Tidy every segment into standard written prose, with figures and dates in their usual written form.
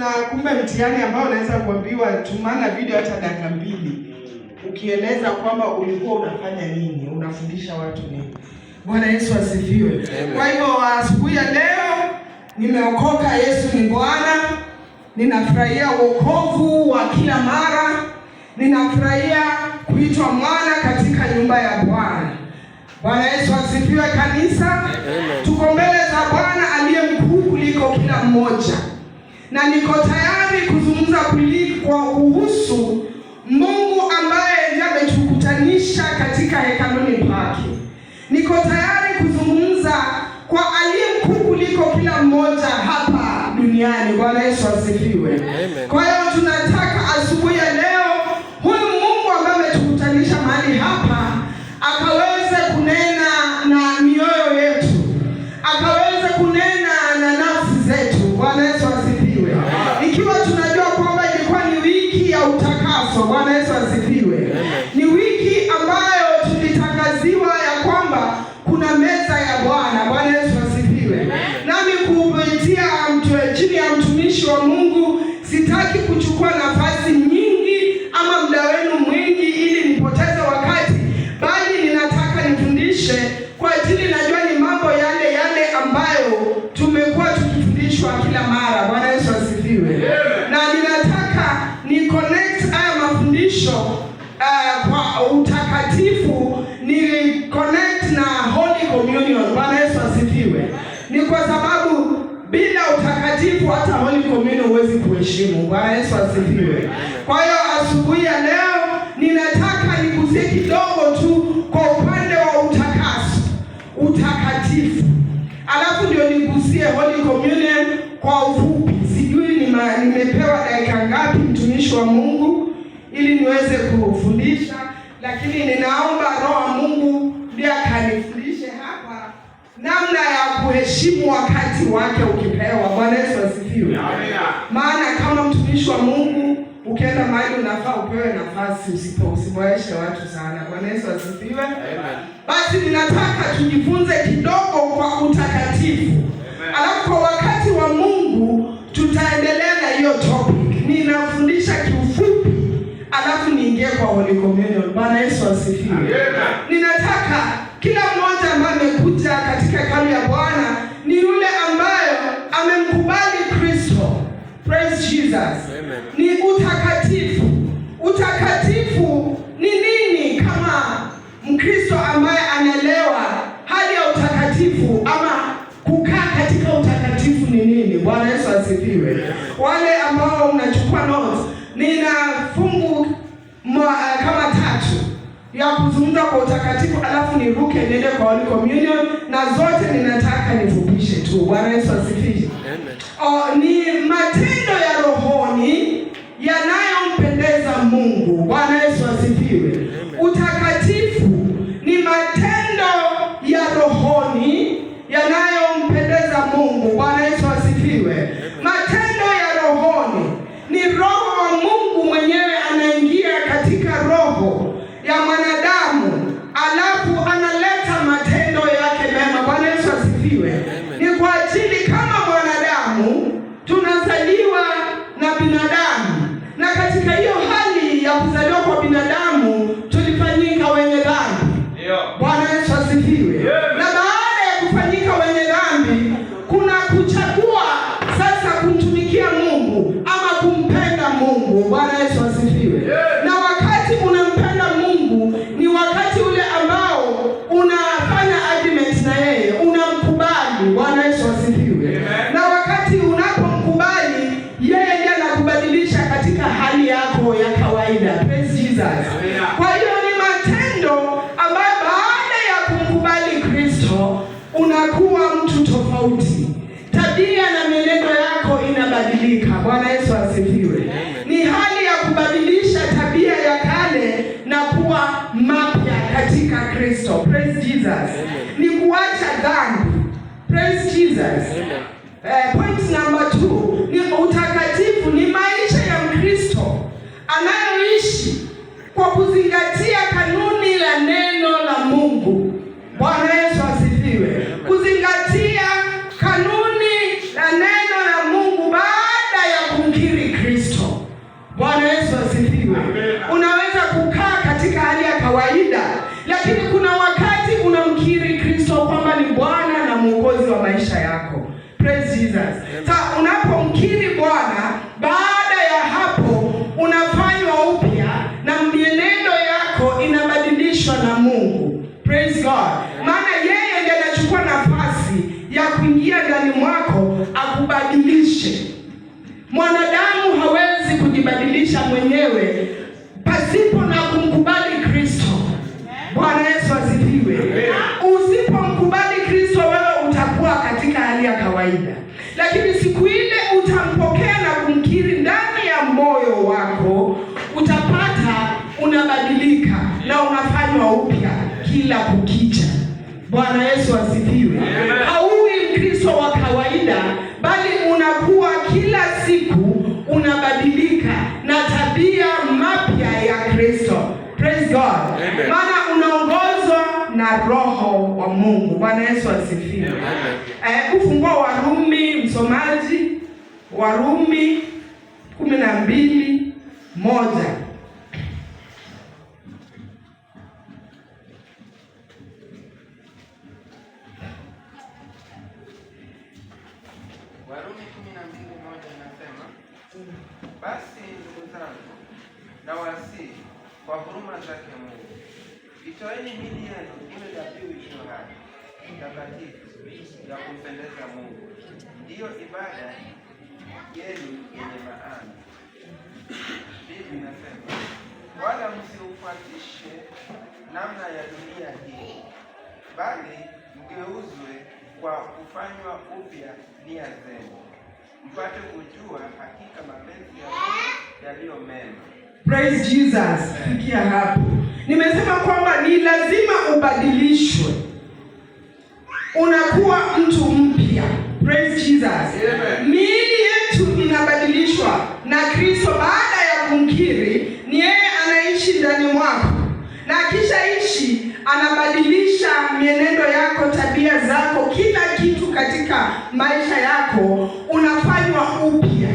kuna kumbe mtihani ambao unaweza kuambiwa tumana video hata dakika 2 ukieleza kwamba ulikuwa unafanya nini, unafundisha watu nini. Bwana Yesu asifiwe. Kwa hivyo asubuhi ya leo nimeokoka, Yesu ni Bwana. Ninafurahia wokovu wa kila mara. Ninafurahia kuitwa mwana katika nyumba ya Bwana. Bwana Yesu asifiwe kanisa. Tuko mbele za Bwana aliye mkuu kuliko kila mmoja. Na niko tayari kuzungumza kuhusu Mungu ambaye ndiye ametukutanisha katika hekaluni pake. Niko tayari kuzungumza kwa aliye mkuu kuliko kila mmoja hapa duniani. Bwana Yesu asifiwe. Kwa hiyo tunataka asubuhi ya leo huyu Mungu ambaye ametukutanisha mahali hapa akaweze kunena na mioyo yetu, akaweze kunena na nafsi zetu. Bwana Yesu asifiwe. Ikiwa tunajua kwamba ilikuwa ni wiki ya utakaso. Bwana Yesu asifiwe. Ni wiki ambayo tulitangaziwa ya kwamba kuna meza ya Bwana. Bwana Yesu asifiwe. Nami kupitia chini ya mtumishi wa Mungu sitaki kuchukua nafasi nyingi ama muda wenu mwingi ili nipoteze wakati, bali ninataka nifundishe kwa ajili najua ni mambo yale yale ambayo tumekuwa tukifundishwa kila mara. Bwana Yesu asifiwe. Na ninataka ni connect haya mafundisho kwa utakatifu, ni connect na Holy Communion. Bwana Yesu asifiwe. Ni kwa sababu bila utakatifu hata Holy Communion huwezi kuheshimu. Bwana Yesu asifiwe. Kwa hiyo asubuhi ya leo ninataka nigusie kidogo tu kwa upande wa utakaso, utakatifu. Alafu ndio nigusie Holy Communion kwa ufupi. Sijui nimepewa dakika ngapi mtumishi wa Mungu ili niweze kufundisha, lakini ninaomba Roho wa Mungu ndiye akanifundishe hapa namna ya kuheshimu wakati wake ukipewa. Bwana Yesu asifiwe. Maana kama mtumishi wa Mungu ukienda mahali unafaa upewe nafasi, usipoeshe watu sana. Bwana Yesu asifiwe. Basi ninataka tujifunze kidogo kwa utakatifu. Alafu kwa wakati wa Mungu tutaendelea na hiyo topic. Ninafundisha kiufupi, alafu niingie kwa Holy Communion. Bwana Yesu asifiwe. Ninataka kila mmoja ambaye amekuja katika hekalu ya Bwana ni yule ambaye amemkubali Kristo. Praise Jesus. Ni utakatifu. Utakatifu ni nini kama Mkristo ambaye anaelewa hali ya utakatifu ama kukaa katika utakatifu ni nini? Bwana Yesu asifiwe. Wale ambao mnachukua notes, nina fungu kama 3 ya kuzungumza kwa utakatifu, alafu niruke niende kwa Holy Communion, na zote ninataka nifupishe tu. Bwana Yesu asifiwe. Ni matendo ya rohoni yanayompendeza Mungu. Bwana Yesu asifiwe. Utakatifu ni matendo ya rohoni yanayompendeza Mungu. Bwana Yesu asifiwe. Matendo ya rohoni ni Roho wa Mungu mwenyewe anaingia katika roho ya mwanadamu, alafu analeta matendo yake mema. Bwana Yesu asifiwe. Ni kwa ajili kama mwanadamu tunazaliwa na binadamu, na katika hiyo hali ya kuzaliwa kwa binadamu tulifanyika wenye dhambi. Bwana Yesu asifiwe. Na baada ya kufanyika wenye dhambi kuna kuchagua sasa kumtumikia Mungu ama kumpenda Mungu. Bwana Yesu asifiwe. Na wakati unampenda Mungu ni wakati ule ambao unafanya argument na yeye, unamkubali. Bwana Yesu asifiwe. Na wakati unapomkubali yeye ndiye anakubadilisha katika hali yako ya kawaida. Praise Jesus. Kwa hiyo ni matendo ambayo baada ya kumkubali Kristo unakuwa mtu tofauti. Tabia na mienendo yako inabadilika. Bwana Yesu asifiwe. Ni hali ya kubadilisha tabia ya kale na kuwa mapya katika Kristo. Praise Jesus. Ni kuacha dhambi. Praise Jesus. Point number 2 ni utakatifu. Ni maisha ya Mkristo anayoishi kwa kuzingatia kanuni la neno la Mungu. Bwana Yesu asifiwe. Kuzingatia kanuni la neno la Mungu baada ya kumkiri unapomkiri Bwana, baada ya hapo unafanywa upya na mienendo yako inabadilishwa na Mungu. Praise God. Maana yeye ndiye anachukua nafasi ya kuingia ndani mwako akubadilishe. Mwanadamu hawezi kujibadilisha mwenyewe pasipo na kumkubali Kristo. Bwana Yesu asifiwe. Usipomkubali Kristo, wewe utakuwa katika hali ya kawaida. Lakini siku ile utampokea na kumkiri ndani ya moyo wako, utapata unabadilika na unafanywa upya kila kukicha. Bwana Yesu asifiwe. Hauwi Mkristo wa kawaida, bali unakuwa kila siku unabadilika na tabia mapya ya Kristo. Praise God. Maana unaongozwa na Roho wa Mungu. Bwana Yesu asifiwe. Kufungua Warumi, msomaji, Warumi 12:1. Warumi 12:1 inasema, basi ndugu zangu, na wasihi kwa huruma zake Mungu, itoeni miili yenu iwe dhabihu iliyo hai, takatifu, ya kumpendeza Mungu, ndiyo ibada yenu yenye maana. Biblia inasema, wala msiufuatishe namna ya dunia hii, bali mgeuzwe kwa kufanywa upya nia zenu, mpate kujua hakika mapenzi ya Mungu yaliyo mema. Praise Jesus. Fikia hapo. Nimesema kwamba ni lazima ubadilishwe. Unakuwa mtu mpya. Praise Jesus. Miili yetu inabadilishwa na Kristo baada ya kumkiri. Ni yeye anaishi ndani mwako. Na akishaishi anabadilisha mienendo yako, tabia zako, kila kitu katika maisha yako unafanywa upya.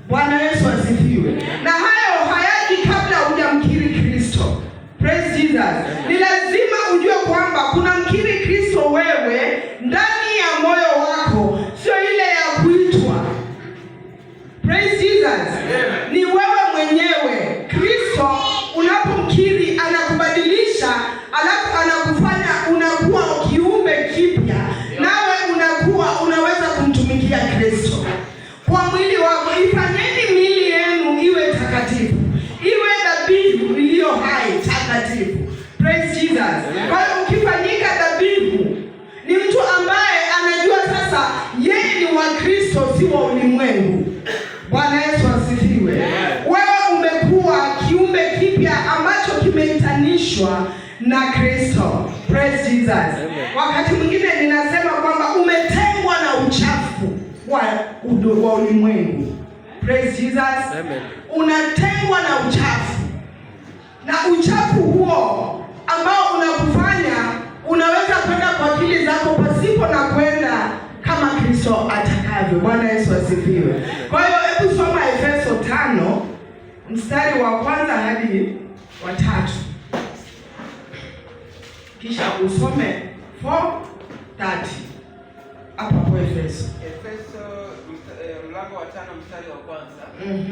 Bwana Yesu asifiwe. Na hayo hayaji kabla hujamkiri Kristo. Praise Jesus. Ni lazima ujue kwamba kuna mkiri Kristo wewe ndani ya moyo wako, sio ile ya kuitwa. Praise Jesus. Ni wewe mwenyewe. Kristo unapomkiri anakubadilisha, alafu anakufanya unakuwa kiumbe kipya, nawe unaweza kumtumikia Kristo. Kwa mwili wako, ifanyeni miili yenu iwe takatifu, iwe dhabihu iliyo hai, takatifu. Praise Jesus. Kwa hiyo ukifanyika dhabihu, ni mtu ambaye anajua sasa yeye ni wa Kristo, si wa ulimwengu. Bwana Yesu asifiwe. Wewe umekuwa kiumbe kipya ambacho kimeitanishwa na Kristo. Praise Jesus. Wakati mwingine ninasema kwamba umetengwa na uchafu wa ulimwengu. Praise Jesus. Unatengwa na uchafu. Na uchafu huo ambao unakufanya unaweza kwenda kwa akili zako pasipo na kwenda kama Kristo atakavyo. Bwana Yesu asifiwe. Kwa hiyo hebu soma Efeso 5 mstari wa 1 hadi wa 3. Kisha usome 4:30. Hapa kwa Efeso. Mlango wa 5 mstari wa 1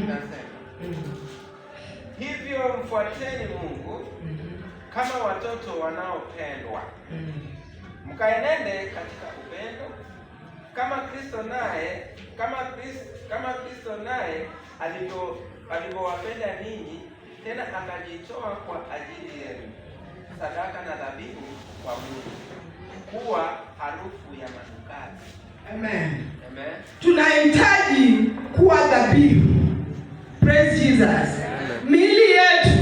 inasema, hivyo mfuateni Mungu kama watoto wanaopendwa, mkaenende katika upendo kama Kristo naye alivyowapenda ninyi, tena akajitoa kwa ajili yenu, sadaka na dhabihu kwa Mungu, kuwa harufu ya manukato. Amen. Amen. Tunahitaji kuwa dhabihu. Praise Jesus. Miili yetu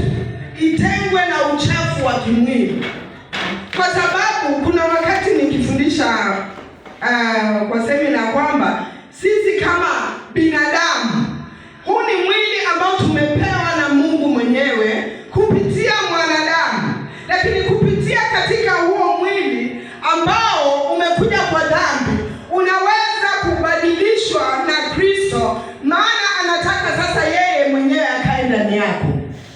itengwe na uchafu wa kimwili. Kwa sababu kuna wakati nikifundisha kwa semina kwamba sisi kama binadamu, huu ni mwili ambao tumepewa na Mungu mwenyewe kupitia mwanadamu, lakini kupitia katika huo mwili ambao umekuja kwa dhambi, unaweza kubadilishwa na Kristo, maana anataka sasa yeye mwenyewe akae ndani yako.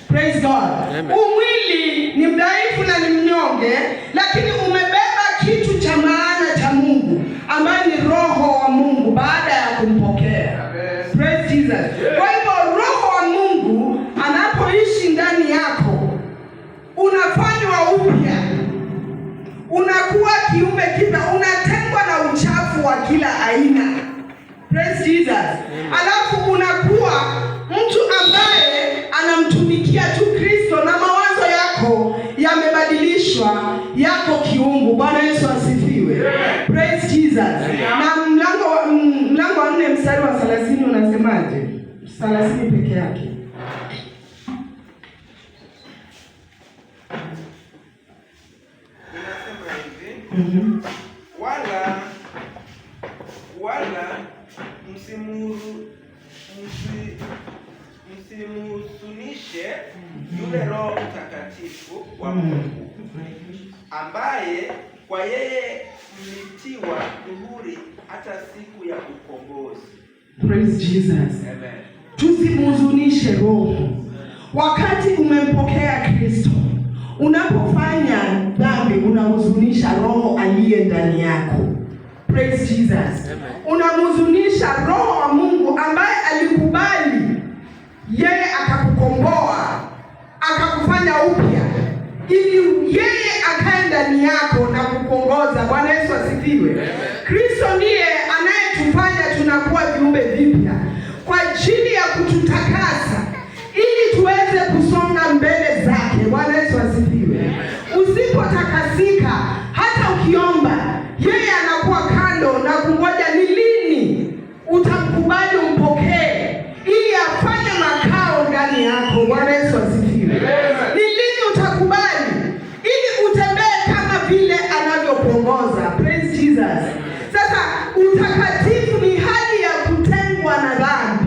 Praise God. Umwili ni mdhaifu na ni mnyonge, lakini umebeba kitu cha maana cha Mungu ambaye ni Roho wa Mungu baada ya kumpokea. Jesus. Kwa hivyo Roho wa Mungu anapoishi ndani yako, unafanywa upya, unakuwa kiumbe kipya, unatengwa na uchafu wa kila aina. Praise Jesus. Alafu unakuwa mtu ambaye anamtumikia tu Kristo na mawazo yako yamebadilishwa, yako kiungu. Bwana Yesu asifiwe. Praise Jesus. Na mlango wa 4 mstari wa 30 unasemaje? 30 peke yake. Inasema hivi. Wala msimuhuzunishe yule Roho Mtakatifu wa Mungu, ambaye kwa yeye mlitiwa muhuri hata siku ya ukombozi. Praise Jesus. Amen. Tusimhuzunishe Roho. Wakati umempokea Kristo, unapofanya dhambi unahuzunisha Roho aliye ndani yako. Praise Jesus. Unamhuzunisha Roho wa Mungu ambaye alikubali, yeye akakukomboa, akakufanya upya, ili yeye akae ndani yako na kukuongoza. Bwana Yesu asifiwe. Kristo ndiye anayetufanya tunakuwa viumbe vipya kwa ajili ya kututakasa ili tuweze kusonga mbele zake. Bwana Yesu asifiwe. Usipotakasika, hata ukiomba, yeye anakuwa kando na kungoja ni lini utamkubali umpokee ili afanye makao ndani yako. Bwana Yesu asifiwe. Ni lini utakubali ili utembee kama vile anavyokuongoza. Praise Jesus. Sasa utakatifu ni hali ya kutengwa na dhambi,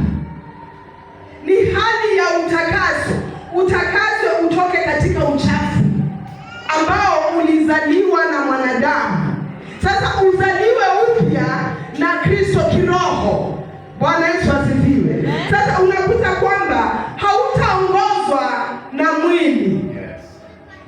ni hali ya utakaso. Utakaswe utoke katika uchafu ambao ulizaliwa na mwanadamu. Sasa uzaliwe upya na Kristo kiroho. Bwana Yesu asifiwe. Sasa unakuta kwamba hautaongozwa na mwili,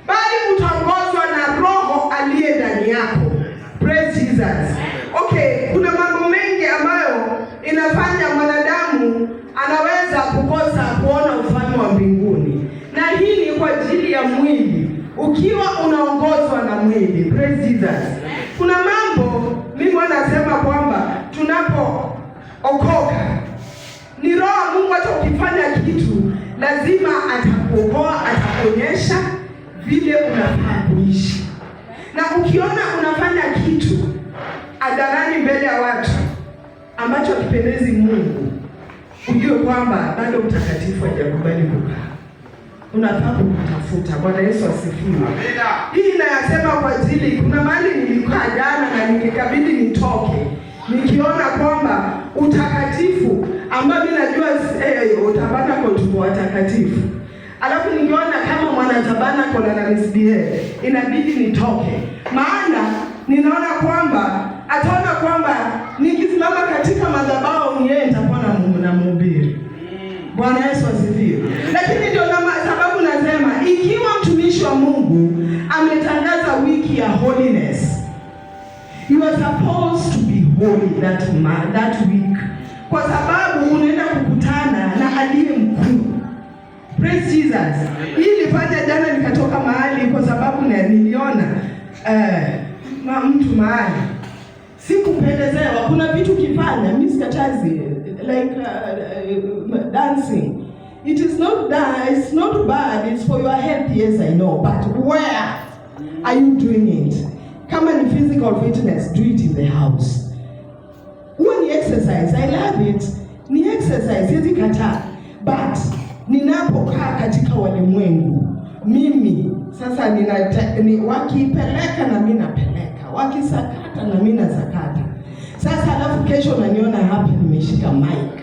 bali utaongozwa na Roho aliye ndani yako. Praise Jesus. Okay, kuna mambo mengi ambayo inafanya mwanadamu anaweza kukosa kuona ufalme wa mbinguni, na hii ni kwa ajili ya mwili, ukiwa unaongozwa na mwili. Praise Jesus. Kuna mambo mimi wanasema kwamba tunapookoka ni Roho wa Mungu, hata ukifanya kitu lazima atakuokoa, atakuonyesha vile unafaa kuishi. Na ukiona unafanya kitu hadharani mbele ya watu ambacho hakipendezi Mungu, ujue kwamba bado utakatifu hajakubali kukaa. Unafaa kutafuta. Bwana Yesu asifiwe. Hii nayasema kwa ajili, kuna mahali nilikaa jana na nikikabidi nitoke, nikiona kwamba utakatifu ambao mimi najua utabanako tuko watakatifu, alafu ningeona kama mwana tabanako na misbehave, inabidi nitoke, maana ninaona kwamba ataona kwamba nikisimama katika madhabahu yeye nitakuwa na mhubiri. Bwana Yesu asifiwe. Lakini ndio sababu nasema ikiwa mtumishi wa Mungu ametangaza wiki ya holiness, you are supposed to be holy that week, kwa sababu unaenda kukutana na aliye mkuu. Praise Jesus. Hii nilifanya jana, nikatoka mahali kwa sababu niliona mtu mahali sikupendezewa. Kuna vitu kifanya, mimi sikatazi, like dancing. It is not that, it's not bad, it's for your health, yes I know, but where are you doing it? Kama ni physical fitness, do it in the house. Huwa ni exercise, I love it. Ni exercise, siwezi kataa. But ninapokaa katika walimwengu, mimi sasa wakipeleka na mimi napeleka, wakisakata na mimi nasakata. Sasa alafu kesho naniona hapa nimeshika mic.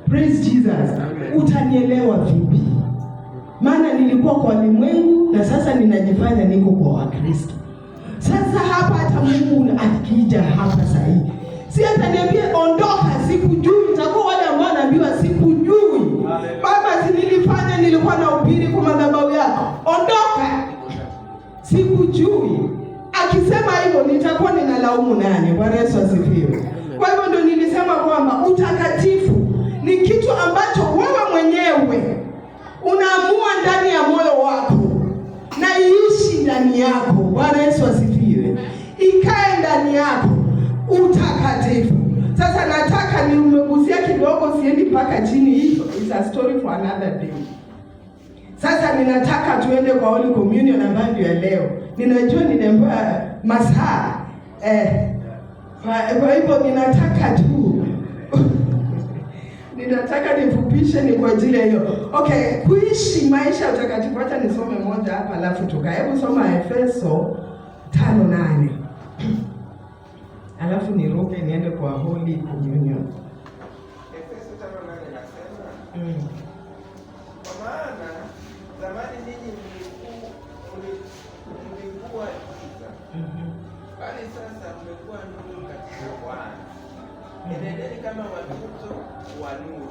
Praise Jesus. Utanielewa vipi? Maana nilikuwa kwa walimwengu na sasa ninajifanya niko kwa Wakristo. Sasa hapa hata Mungu akija hapa sahi, si ataniambia ondoka, sikujui. Nitakuwa wale ambao naambiwa sikujui. Baba, si nilifanya, nilikuwa nahubiri kwa madhabahu yako, ondoka, sikujui. Akisema hivyo nitakuwa ninalaumu nani? Bwana Yesu asifiwe. Kwa hivyo ndio nilisema kwamba utakatifu ni kidogo, siendi mpaka chini. Hiyo is a story for another day. Sasa ninataka tuende kwa Holy Communion ambayo ndio ya leo. Ninajua ninaambiwa masaa kwa hivyo ninataka tu ninataka nifupishe ni kwa ajili ya hiyo. Okay, kuishi maisha ya utakatifu. Acha nisome moja hapa alafu tukae. Hebu soma Efeso 5:8. Alafu niruke niende kwa Holy Communion. Efeso 5:8 nasema, kwa maana zamani ninyi mlikuwa giza, bali sasa mmekuwa nuru katika Bwana. Enendeni kama watoto wa nuru.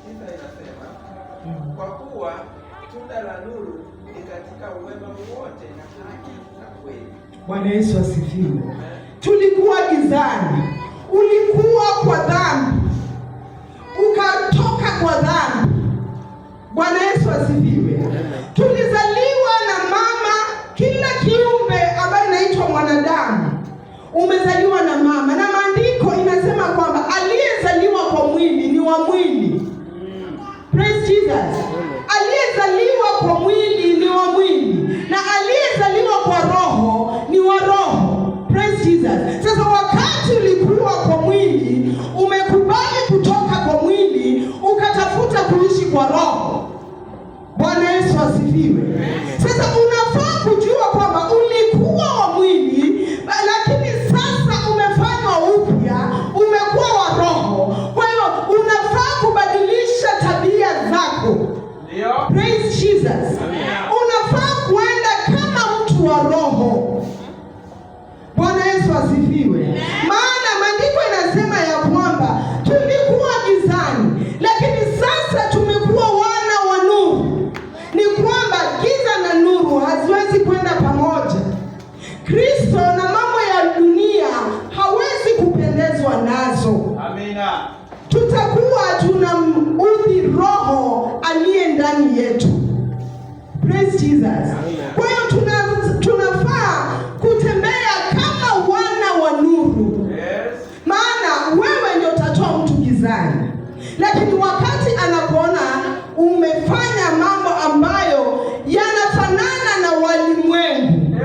Kisha inasema, kwa kuwa tunda la nuru ni katika uwema wote na haki na kweli. Bwana Yesu asifiwe. Tulikuwa gizani, ulikuwa kwa dhambi, ukatoka kwa dhambi. Bwana Yesu asifiwe. Tulizaliwa na mama, kila kiumbe ambaye inaitwa mwanadamu umezaliwa na mama, na maandiko inasema kwamba aliyezaliwa kwa mwili ni wa mwili. Praise Jesus. Aliyezaliwa kwa mwili ni wa mwili, na aliyezaliwa kwa roho ni wa roho. Praise Jesus. Sasa wakati ulikuwa kwa mwili, umekubali kutoka kwa mwili ukatafuta kuishi kwa roho. Bwana Yesu asifiwe. Sasa unafaa kujua kwamba ulikuwa wa mwili, lakini sasa umefanywa upya, umekuwa wa roho. Kwa hiyo unafaa kubadilisha tabia zako. Ndio. Praise Jesus. Unafaa kuenda kama mtu wa roho. Bwana Yesu asifiwe. Maana maandiko inasema ya kwamba tulikuwa gizani, lakini sasa tumekuwa wana wa nuru. Ni kwamba giza na nuru haziwezi kwenda pamoja. Kristo na mambo ya dunia hawezi kupendezwa nazo. Amina. Tutakuwa tunamuudhi roho aliye ndani yetu. Praise Jesus. Kwa hiyo tunafaa kutembea kama wana wa nuru. Yes. Maana wewe ndio utatoa mtu gizani, lakini wakati anapoona umefanya mambo ambayo yanafanana na walimwengu,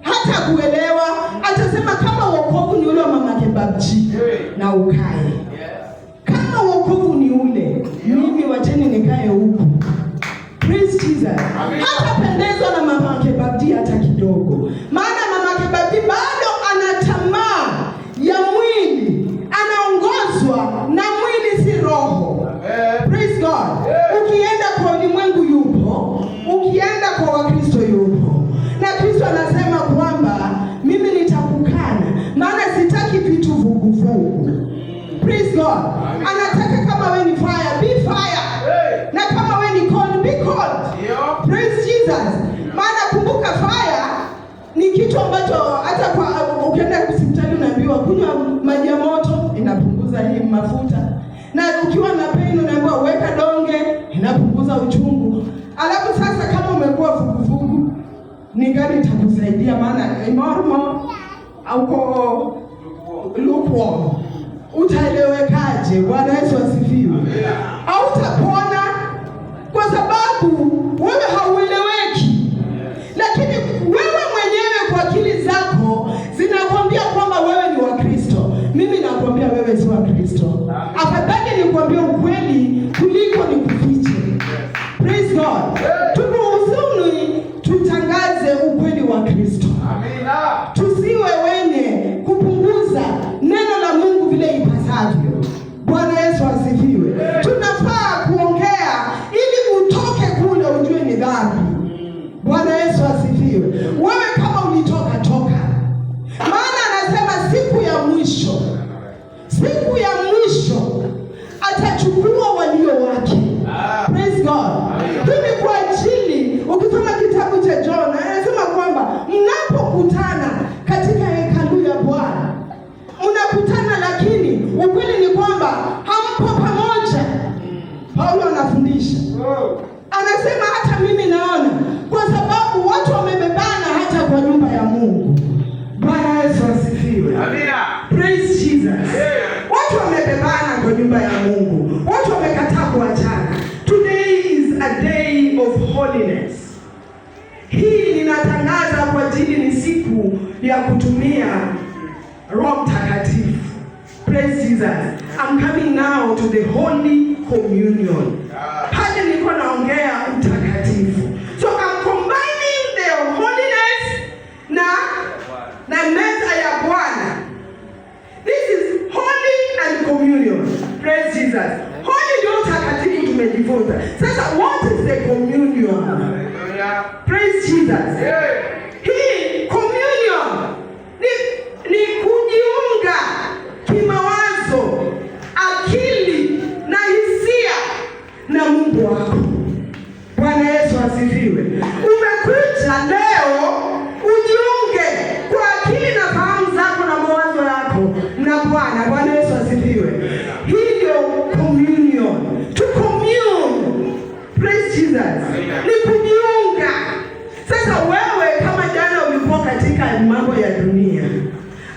hata kuelewa, atasema kama wokovu ni ule wa mama kebabji na ukae. Kama wokovu ni ule, mimi wacheni nikae huku. Praise Jesus. Hata pendezwa na mama kebabji hata kidogo. Maana mama kebabji bado ana tamaa ya mwili, anaongozwa na mwili, si roho. Praise God. Ukienda kwa ulimwengu yupo, ukienda kwa Wakristo yupo. Na Kristo anasema kwamba mimi nitakukana, maana sitaki vitu vuguvugu. Praise God. Anataka kama we ni fire, be fire. Na kama we ni cold, be cold. Praise Jesus. Maana kumbuka, fire ni kitu ambacho hata kwa ukienda hospitali unaambiwa kunywa maji ya moto inapunguza hii mafuta. Na ukiwa na pain unaambiwa weka donge inapunguza uchungu. Alafu sasa kama umekuwa vuguvugu, ni gani itakusaidia? Maana imormo au kwa lukewarm utaelewekaje? Bwana Yesu asifiwe. Hautapona kwa sababu wewe haueleweki. Lakini wewe mwenyewe kwa akili zako zinakwambia kwamba wewe ni wa Kristo. Mimi nakwambia wewe si wa Kristo. Afadhali nikwambie ukweli kuliko nikufiche. Praise God. Turuhusuni tutangaze ukweli wa Kristo. Amina. Tusiwe wenye kupunguza neno la Mungu vile ipasavyo. Bwana Yesu asifiwe. Tunafaa kuongea ili utoke kule ujue ni dhambi. Bwana Yesu asifiwe. Wewe kama ulitoka, toka. Maana anasema siku ya mwisho, siku ya mwisho atachukua walio wake. Praise God. Hivi kwa ajili, ukisoma kitabu cha John anasema kwamba mnapokutana about the Holy Communion. Pale nilikuwa naongea utakatifu. So I'm combining the holiness na meza ya Bwana. This is holy and communion. Praise Jesus. Holy ndio utakatifu tumejifunza. Sasa what is the communion? Praise Jesus. Hii communion ni kujiunga kimawazo, akili na hisia na Mungu wako. Bwana Yesu asifiwe. Umekuja leo ujiunge kwa akili na fahamu zako na mawazo yako na Bwana. Bwana Yesu asifiwe. Hii ndio communion. To commune. Praise Jesus. Ni kujiunga. Sasa wewe kama jana ulikuwa katika mambo ya dunia,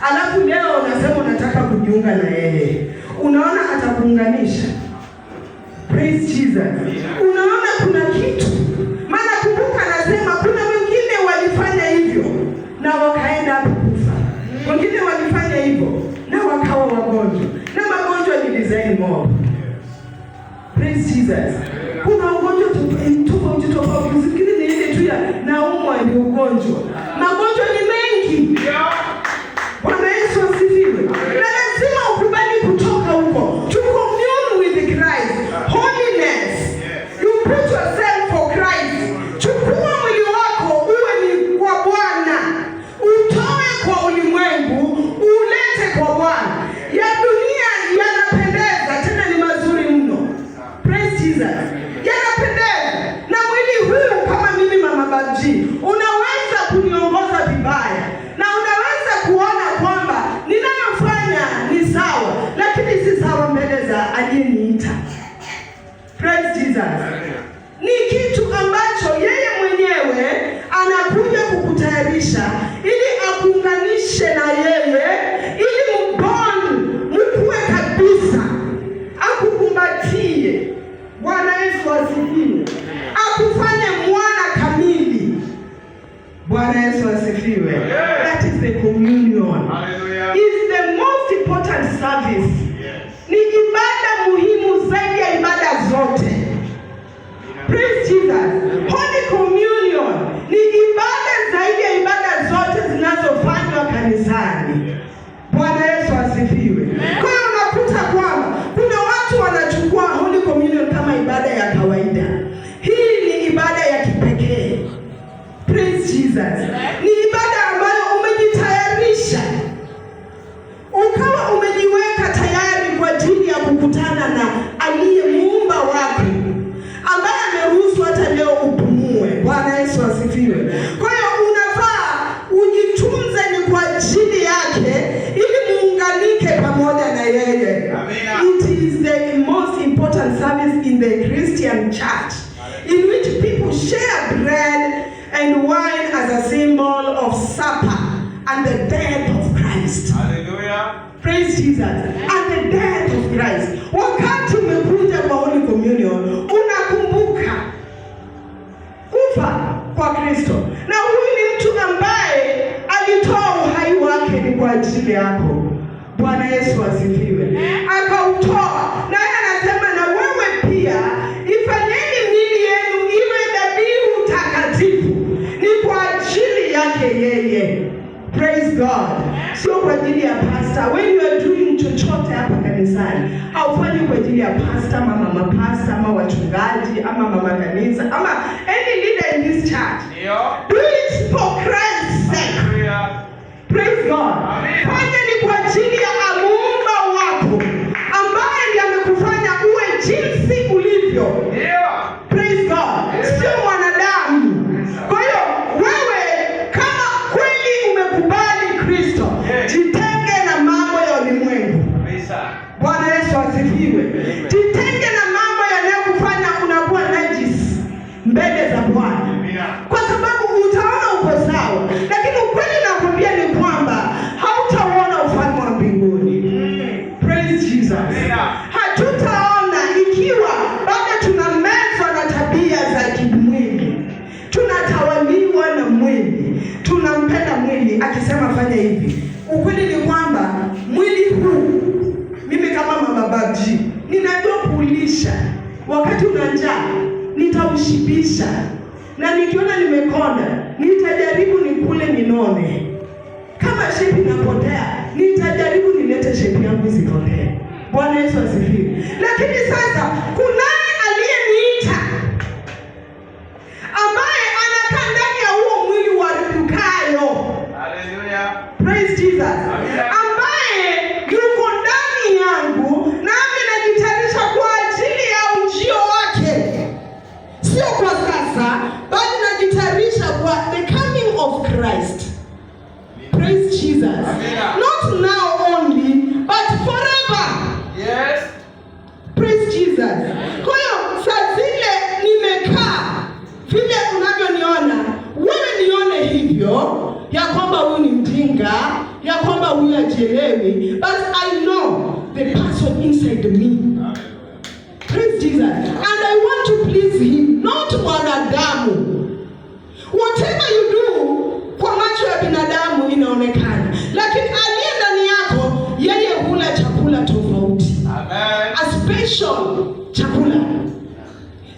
alafu leo unasema unataka kujiunga na yeye, unaona atakuunganisha? Praise Jesus. Unaona kuna kitu, maana kumbuka anasema kuna wengine walifanya hivyo na wakaenda kufa, wengine walifanya hivyo na wakawa wagonjwa, na magonjwa ni design mob. Praise Jesus. Kuna ugonjwa tofauti, usikili ni ile tu ya naumwa ni ugonjwa. Magonjwa ni mengi. Bwana Yesu asifiwe. Na lazima ukubali kutoka huko. To commune with Christ. Holiness. You put yourself for Christ. Chukua mwili wako uwe ni kwa Bwana. Utoe kwa ulimwengu, ulete kwa Bwana. Ya dunia yanapendeza, tena ni mazuri mno. Praise Jesus. Yanapendeza. Na mwili huu kama mimi Mama Baji, unaweza kuniongoza vibaya. Na unaweza kuona kwamba ninayofanya ni sawa, lakini si sawa mbele za aliyeniita. Praise Jesus. Ni kitu ambacho yeye mwenyewe anakuja kukutayarisha ili akuunganishe na yeye, ili mbond mkue kabisa, akukumbatie. Bwana Yesu asifiwe. Akufanye mwana kamili. Bwana Yesu asifiwe. That is the communion. Hallelujah. It's the most important service. Yes. Ni ibada muhimu zaidi ya ibada zote. Praise Jesus. Holy communion ni ibada zaidi ya ibada zote zinazofanywa kanisani. Bwana Yesu asifiwe. Kwa hiyo unakuta kwamba kuna watu wanachukua Holy Communion kama ibada ya kawaida. Hii ni ibada ya kipekee. Praise Jesus. Ni ibada ambayo umejitayarisha, ukawa umejiweka tayari kwa ajili ya kukutana na aliye muumba wako, ambaye ameruhusu hata leo upumue. Bwana Yesu asifiwe. Kwa hiyo unafaa ujitunze ni kwa ajili yake, ili muunganike pamoja na yeye. It is the most important service in the Christian church, in which people share bread and wine as a symbol of supper and the death of Christ. Hallelujah. Praise Jesus. And the death of Christ. Wakati umekuja kwa Holy Communion, unakumbuka kufa kwa Kristo. Na huyu ni mtu ambaye alitoa uhai wake ni kwa ajili yako. Bwana Yesu asifiwe. Akautoa. Na yeye anasema na wewe pia ifanyeni miili yenu iwe dhabihu takatifu, ni kwa ajili yake yeye. Praise God. Sio kwa ajili ya pastor. When you are doing chochote hapa kanisani, haufanyi kwa ajili ya pastor, mama pastor, ama wachungaji, ama mama kanisa, ama any leader in this church. Do it for Christ's sake. Praise God. Fanya ni kwa ajili ya muumba wako, ambaye ndiye amekufanya uwe jinsi ulivyo. Praise God. Sio mwanadamu. Kwa hiyo wewe kama kweli umekubali Kristo, jitenge na mambo ya ulimwengu. Bwana Yesu asifiwe. Jitenge na mambo yanayokufanya unakuwa najisi mbele za Bwana. Kwa sababu utaona uko sawa, lakini ukweli nakwambia ni kwamba hautaona ufalme wa mbinguni. Praise Jesus. Hatutaona ikiwa bado tunamezwa na tabia wakati una njaa nitaushibisha, na nikiona nimekonda nitajaribu nikule ninone. Kama shepi inapotea, nitajaribu nilete shepi yangu isipotee. Bwana Yesu asifiwe. Lakini sasa kunaye aliyeniita, ambaye anakaa ndani ya huo mwili uharibikayo. Hallelujah. Praise Jesus. Ambaye yuko ndani yangu, nami najitayarisha kwa ajili ya ujio wake. Sio kwa sasa, bali najitayarisha kwa the coming of Christ. Praise Jesus. Not now only, but forever. Yes. Praise Jesus. Kwa hiyo saa zile nimekaa vile unavyoniona wewe, nione hivyo ya kwamba huyu ni mjinga, ya kwamba huyu hajielewi, but I know the person inside me. Praise Jesus. And I want to please him, not wanadamu. Whatever you do kwa macho ya binadamu inaonekana, lakini aliye ndani yako yeye hula chakula tofauti. Amen. A special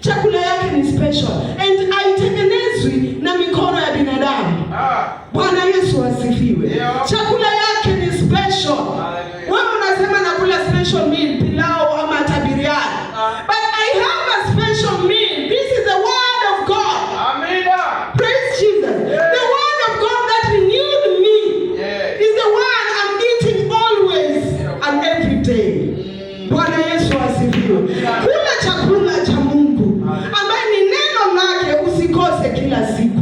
chakula yake ni special, and haitengenezwi na mikono ya binadamu. Bwana Yesu asifiwe. Chakula yake ni special. Wewe unasema nakula special meal, pilau ama tabiriani, but I have a special meal. This is the word of God. Amen. Praise Jesus. The word of God that renewed me is the one I'm eating always and every day. Bwana Yesu asifiwe. Kula chakula cha Mungu ambaye ni neno lake, usikose kila siku.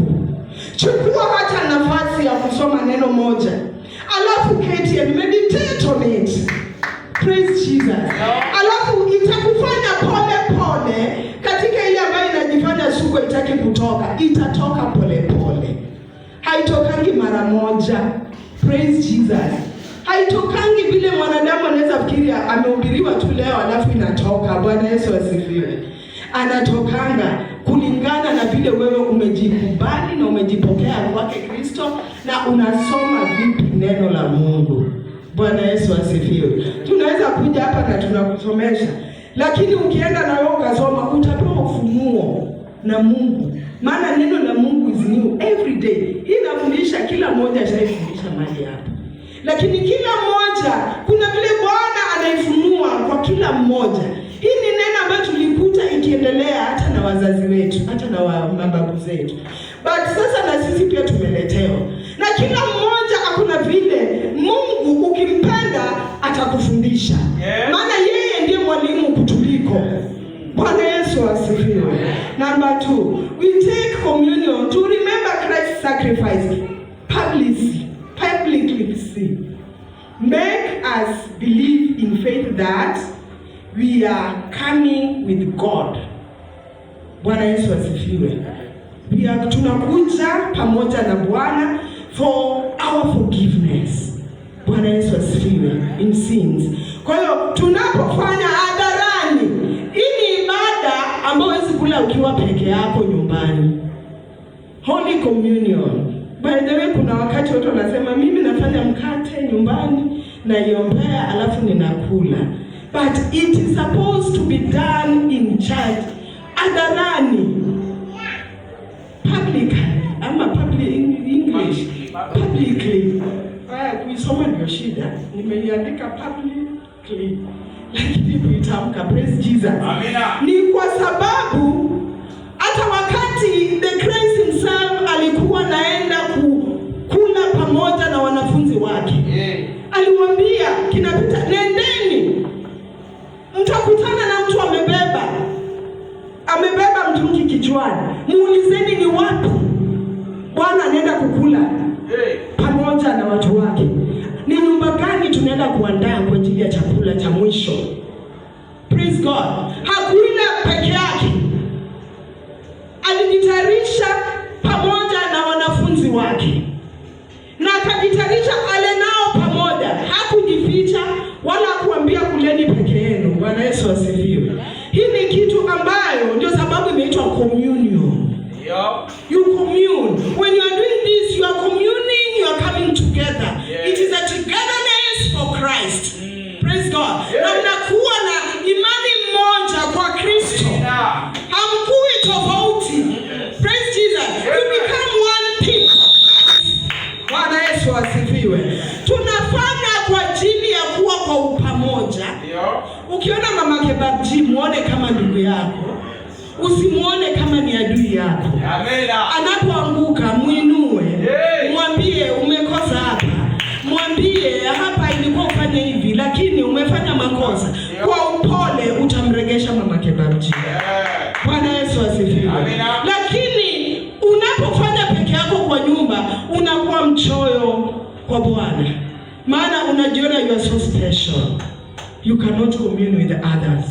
Chukua hata nafasi ya kusoma neno moja, alafu keti and meditate on it. Praise Jesus. Alafu itakufanya pole pole katika ile ambayo inajifanya suko itaki kutoka, itatoka pole pole. Haitokangi mara moja. Praise Jesus. Haitokangi vile mwanadamu anaweza fikiria amehubiriwa tu leo alafu inatoka. Bwana Yesu asifiwe. Anatokanga kulingana na vile wewe umejikubali na umejipokea kwake Kristo, na unasoma vipi neno la Mungu. Bwana Yesu asifiwe. Tunaweza kuja hapa na tunakusomesha, lakini ukienda na wewe ukasoma utapewa ufunuo na Mungu. Maana neno la Mungu is new every day. Inafundisha kila mmoja, shaifundisha mahali hapa. Lakini kila mmoja kuna vile Bwana anaifunua kwa kila mmoja. Hii ni neno ambayo tulikuta ikiendelea hata na wazazi wetu, hata na mababu zetu. But sasa na sisi pia tumeletewa. Na kila mmoja hakuna vile Mungu ukimpenda atakufundisha. Maana yeye ndiye mwalimu kutuliko. Bwana Yesu asifiwe. Number 2, we take communion to remember Christ's sacrifice publicly. Make us believe in faith that we are coming with God. Bwana Yesu asifiwe. Tunakuja pamoja na Bwana for our forgiveness. Bwana Yesu asifiwe, in sins. Kwa hiyo tunapofanya hadharani, hii ni ibada ambayo huwezi kula ukiwa peke yako nyumbani. Holy Communion. By the way, kuna wakati watu wanasema mimi nafanya mkate nyumbani naiombea alafu ninakula. But it is supposed to be done in church, hadharani, publicly. Ama public English, publicly. Kuisoma ndio shida. Nimeiandika publicly, lakini kuitamka. Praise Jesus. Amina. Ni kwa sababu hata wakati the Christ himself alikuwa naenda kula pamoja na wanafunzi wake, aliwaambia kinapita, nendeni mtakutana na mtu amebeba mtungi kichwani, muulizeni ni wapi Bwana anaenda kukula pamoja na watu wake, ni nyumba gani tunaenda kuandaa kwa ajili ya chakula cha mwisho. Praise God. Hakuenda peke yake, alijitayarisha pamoja na wanafunzi wake, na akajitayarisha ale nao pamoja. Hakujificha wala kuambia kuleni peke yenu. Bwana Yesu asifiwe. Hii ni kitu ambayo ndio sababu imeitwa communion. You commune. When you are doing this, you are communing, you are coming together. It is a togetherness for Christ. Praise God. Na mnakuwa na imani moja kwa Kristo. Kristo. Hamkui tofauti. Praise Jesus. You become one thing. Bwana Yesu asifiwe. Tunafanya kwa ajili ya kuwa kwa upamoja. Ukiona mama Kebabji, muone kama ndugu yako. Usimuone kama ni adui yako. Anapoanguka muinue. Mwambie umekosa hapa. Mwambie hapa ilikuwa ufanye hivi lakini umefanya makosa. Kwa upole utamregesha mama Kebabji. Bwana Yesu asifiwe. Lakini unapofanya peke yako kwa nyumba unakuwa mchoyo kwa Bwana. Maana unajiona you are so special. You cannot commune with the others.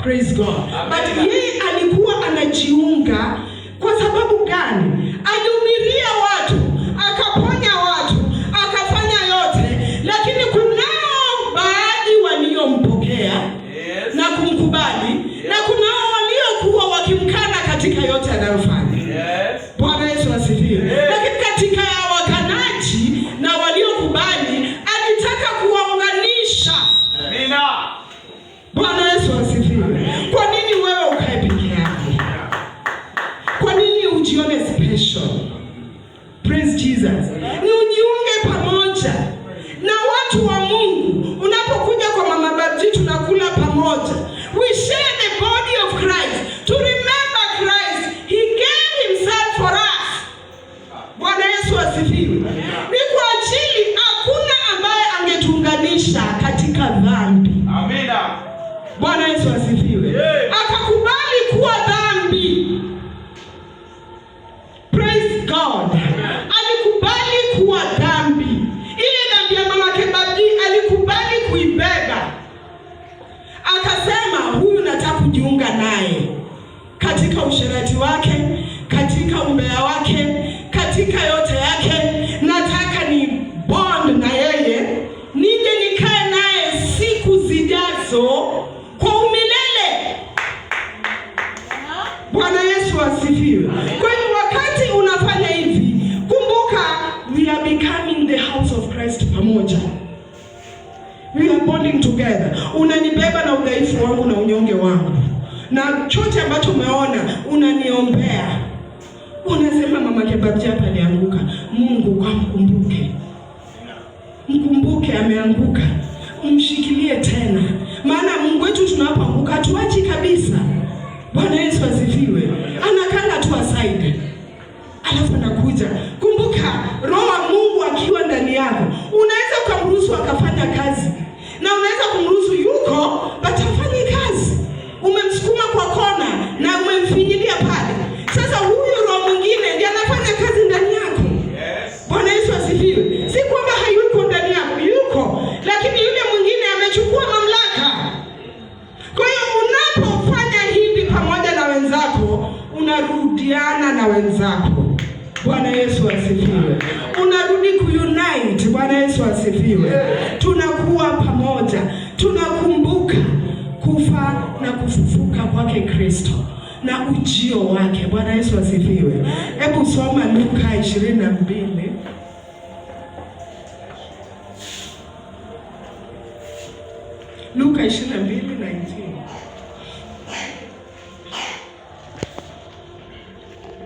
Praise God. But yeye alikuwa anajiunga kwa sababu gani? Alihubiria watu, akaponya watu, akafanya yote, lakini kunao baadhi waliompokea na kumkubali, na kunao waliokuwa wakimkana katika yote anayofanya. Bwana Yesu asifiwe. Lakini katika wakanaji na waliokubali alitaka kuwaunganisha. Bwana Yesu asifiwe. Kwa nini wewe ukae peke yako? Kwa nini ujione special? Praise Jesus. Ni ujiunge pamoja na watu wa Mungu. Unapokuja kwa mama Babji tunakula pamoja. We share the body of Christ. To remember Christ, he gave himself for us. Bwana Yesu asifiwe. Ni kwa ajili hakuna ambaye angetuunganisha katika dhambi. Amina. Bwana Yesu asifiwe. Akakubali kuwa dhambi. Praise God. Alikubali kuwa dhambi. Ile dhambi ya mama Kebabji alikubali kuibeba. Akasema huyu nataka kujiunga naye katika usherati wake, katika umbea wake, katika yote yake. Nataka ni bond na yeye, nije nikae naye siku zijazo kwa umilele. Bwana Yesu asifiwe. Kwa hiyo wakati unafanya hivi, kumbuka we are becoming the house of Christ pamoja. We are bonding together. Unanibeba na udhaifu wangu na unyonge wangu. Na chote ambacho umeona unaniombea. Unasema mama Kebabji hapa alianguka. Mungu kwa mkumbuke. Mkumbuke ameanguka. Mshikilie tena. Maana Mungu wetu tunapoanguka tuachi kabisa. Bwana Yesu asifiwe. Anakanga tu aside. Alafu anakuja. Kumbuka roho wa Mungu akiwa ndani yako. Unaweza kumruhusu akafanya kazi. Na unaweza kumruhusu yuko batafanya kazi. Umemsukuma kwa kona na umemfinyilia pale. Sasa huyu roho mwingine ndiye anafanya kazi ndani yako. Bwana Yesu asifiwe. Si kwamba hayuko ndani yako, yuko. Lakini yule mwingine amechukua mamlaka. Kwa hiyo unapofanya hivi pamoja na wenzako, unarudiana na wenzako. Bwana Yesu asifiwe. Unarudi kuunite. Bwana Yesu asifiwe. Tunakuwa pamoja. Tunakumbuka kufa na kufufuka kwake Kristo na ujio wake. Bwana Yesu asifiwe. Hebu soma Luka 22. Luka 22:19.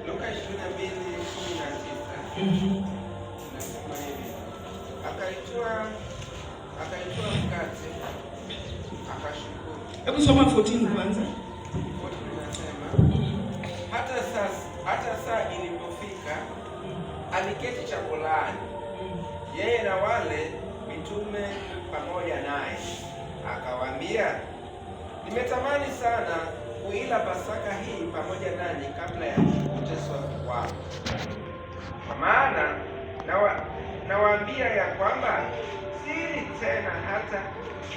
Luka 22:19. Nasema hivi. Akaitoa mkate, akashukuru. Hebu soma 14 kwanza. 14 nasema, hata saa ilipofika, aliketi chakulani, yeye na wale mitume pamoja naye. Akawaambia, nimetamani sana kuila Pasaka hii pamoja nanyi kabla ya kuteswa kwangu. Kwa maana nawaambia ya kwamba siri tena hata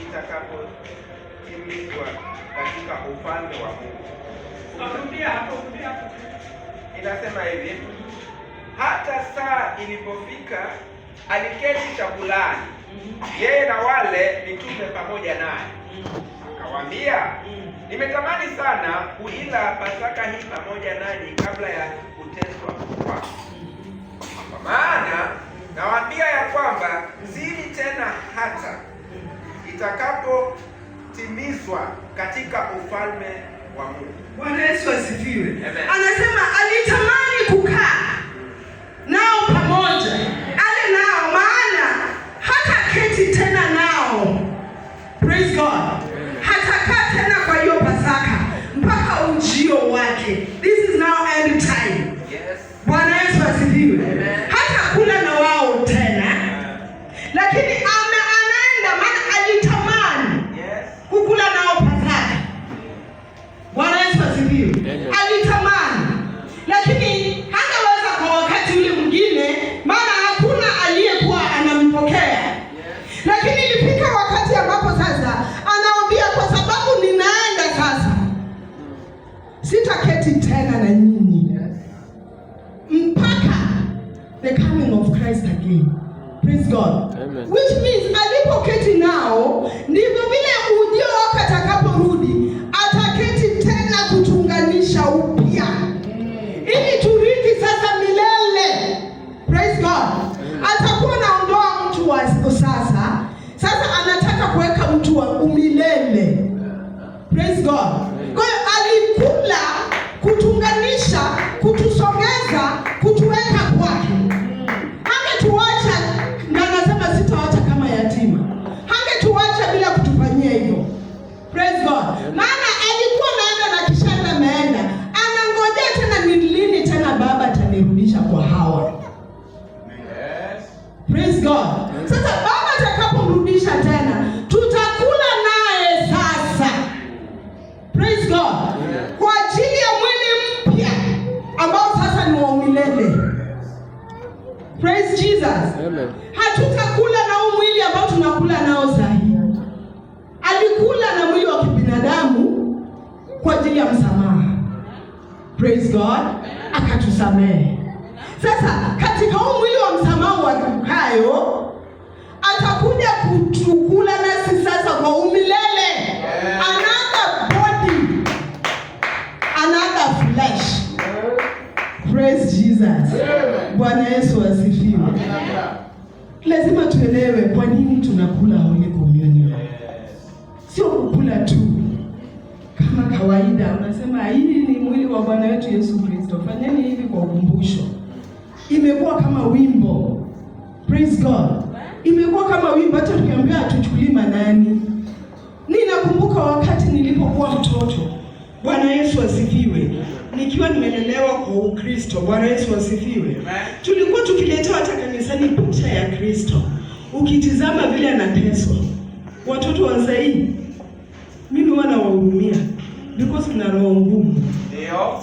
itakapotimizwa katika ufalme wa Mungu. Inasema hivi, hata saa ilipofika aliketi chakulani, yeye na wale mitume pamoja naye. Akawaambia, nimetamani sana kuila Pasaka hii pamoja nanyi kabla ya kuteswa kwangu. Kwa maana nawaambia ya kwamba siri tena hata itakapotimizwa katika ufalme kwa Mungu. Bwana Yesu asifiwe. Anasema alitamani kukaa nao pamoja, ale nao, maana hata keti tena nao. Praise God. Hatakaa tena kwa hiyo Pasaka mpaka ujio wake. This is now end time. Yes. Bwana Yesu asifiwe. Hata kula na wao tena. Lakini anaenda, maana alitamani kukula nao Pasaka. Bwana Yesu asifiwe. Alitamani. Lakini hangeweza kwa wakati ule mwingine, maana hakuna aliyekuwa anampokea. Lakini ilifika wakati ambapo sasa anawaambia, kwa sababu ninaenda sasa, sitaketi tena na nyinyi mpaka the coming of Christ again. Praise God. Amen. Which means alipoketi nao, ndivyo vile ujio wake atakaporudi, ataketi tena kutunganisha upya. Ili turithi sasa milele. Praise God. Atakuwa naondoa mtu wa sasa. Sasa anataka kuweka mtu wa umilele. Praise God. Kwa hiyo alikula kutunganisha, kutusongeza, kutuweka kwake. Hangetuacha, na anasema sitaacha kama yatima. Hangetuacha bila kutufanyia hivyo. Praise God. Maana alikuwa ameenda na kisha ameenda. Anangojea tena ni lini tena baba atanirudisha kwa hawa. Praise God. Sasa baba atakapomrudisha tena, tutakula naye sasa. Praise God. Kwa ajili ya mwili mpya ambao sasa ni wa milele. Praise Jesus. Amen. Hatutakula na mwili ambao tunakula nao sasa. Alikula na mwili wa kibinadamu kwa ajili ya msamaha. Praise God. Akatusamehe. Sasa katika mwili wa msamaha wa Kayo, atakuja kutukula nasi sasa kwa umilele. Another body, another flesh. Praise Jesus. Bwana Yesu asifiwe. Lazima tuelewe kwa nini tunakula Holy Communion. Sio kukula tu kama kawaida. Unasema hii ni mwili wa Bwana wetu Yesu Kristo, fanyeni hivi kwa ukumbusho. Imekuwa kama wimbo. Praise God. Imekuwa kama wimbo, hata tukiambia tuchukulie manani. Ninakumbuka wakati nilipokuwa mtoto. Bwana Yesu asifiwe. Nikiwa nimelelewa kwa Ukristo. Bwana Yesu asifiwe. Tulikuwa tukiletewa hata kanisani picha ya Kristo. Ukitizama vile anateswa. Watoto wa zaidi, mimi wana wahurumia because mna roho ngumu. Ndio.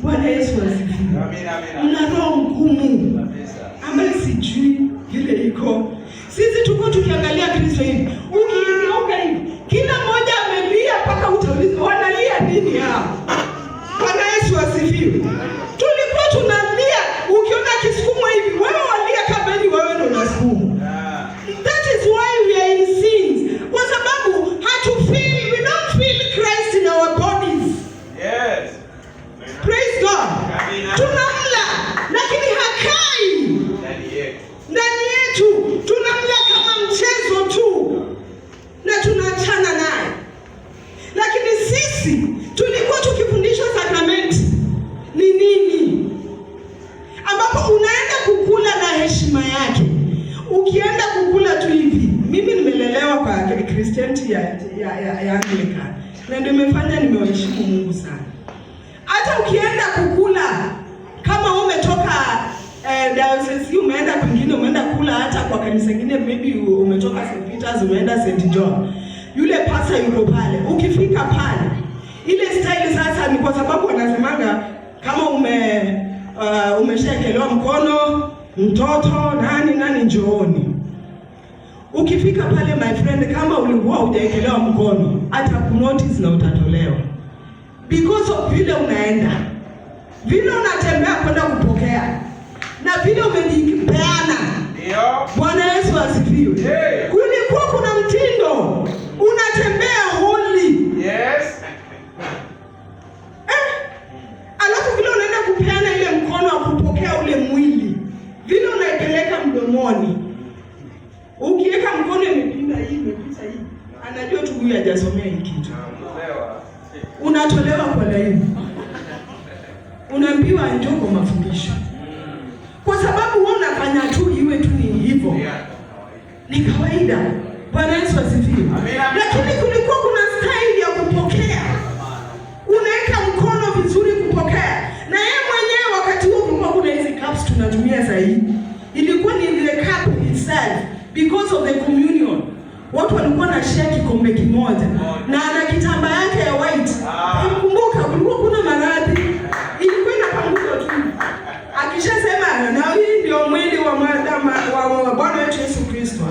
Bwana Yesu asifiwe. Amina. Mna roho ngumu ambayo sijui vile iko. Sisi tuko tukiangalia Kristo hivi. Ukigeuka hivi, kila mmoja amelia mpaka utauliza wanalia nini hao? Bwana Yesu asifiwe. Tulikuwa tunalia, ukiona kisukumwa hivi, wewe walia kabeni, wewe ndio unasukumwa. That is why we are in sins. Kwa sababu we don't feel Christ in our bodies. Yes. Praise God. Tunamla lakini hakai ndani yetu. Tunamla kama mchezo tu na tunaachana naye. Lakini sisi tulikuwa tukifundishwa sakramenti ni nini, ambapo unaenda kukula na heshima yake. Ukienda kukula tu hivi, mimi nimelelewa kwa Christianity ya Anglican, na ndio imefanya nimeheshimu Mungu sana. Hata ukienda kukula kama umetoka diocese, umeenda kwingine, umeenda kula hata kwa kanisa lingine, maybe umetoka St. Peter's umeenda St. John, yule pastor yuko pale. Ukifika pale, ile style sasa ni kwa sababu wanasemanga kama umeshakelewa mkono mtoto nani njooni. Ukifika pale my friend, kama ulikuwa hujaekelewa mkono, hata kunotice na utatolewa. Because of vile unaenda, vile unatembea kwenda kupokea, na vile umejipeana. Ndio. Bwana Yesu asifiwe. Kulikuwa kuna mtindo, unatembea holy. Yes. Alafu vile unaenda kupeana ile mkono wa kupokea ule mwili, vile unaipeleka mdomoni. Ukiweka mkono imepinda hii, anajua tu huyu hajasomea hii kitu. Unatolewa kwa laini. Unaambiwa njoo kwa mafundisho. Kwa sababu wewe unafanya tu iwe tu ni hivyo. Ni kawaida. Bwana Yesu asifiwe. Lakini kulikuwa kuna style ya kupokea. Unaweka mkono vizuri kupokea. Na yeye mwenyewe wakati huo kulikuwa kuna hizi cups tunatumia sasa hivi. Ilikuwa ni the cup itself because of the communion. Watu walikuwa na share kikombe kimoja na ana kitamba yake ya white. Kumbuka kulikuwa kuna maradhi. Ilikuwa inapanguza tu. Akishasema na hii ndio mwili wa Bwana wetu Yesu Kristo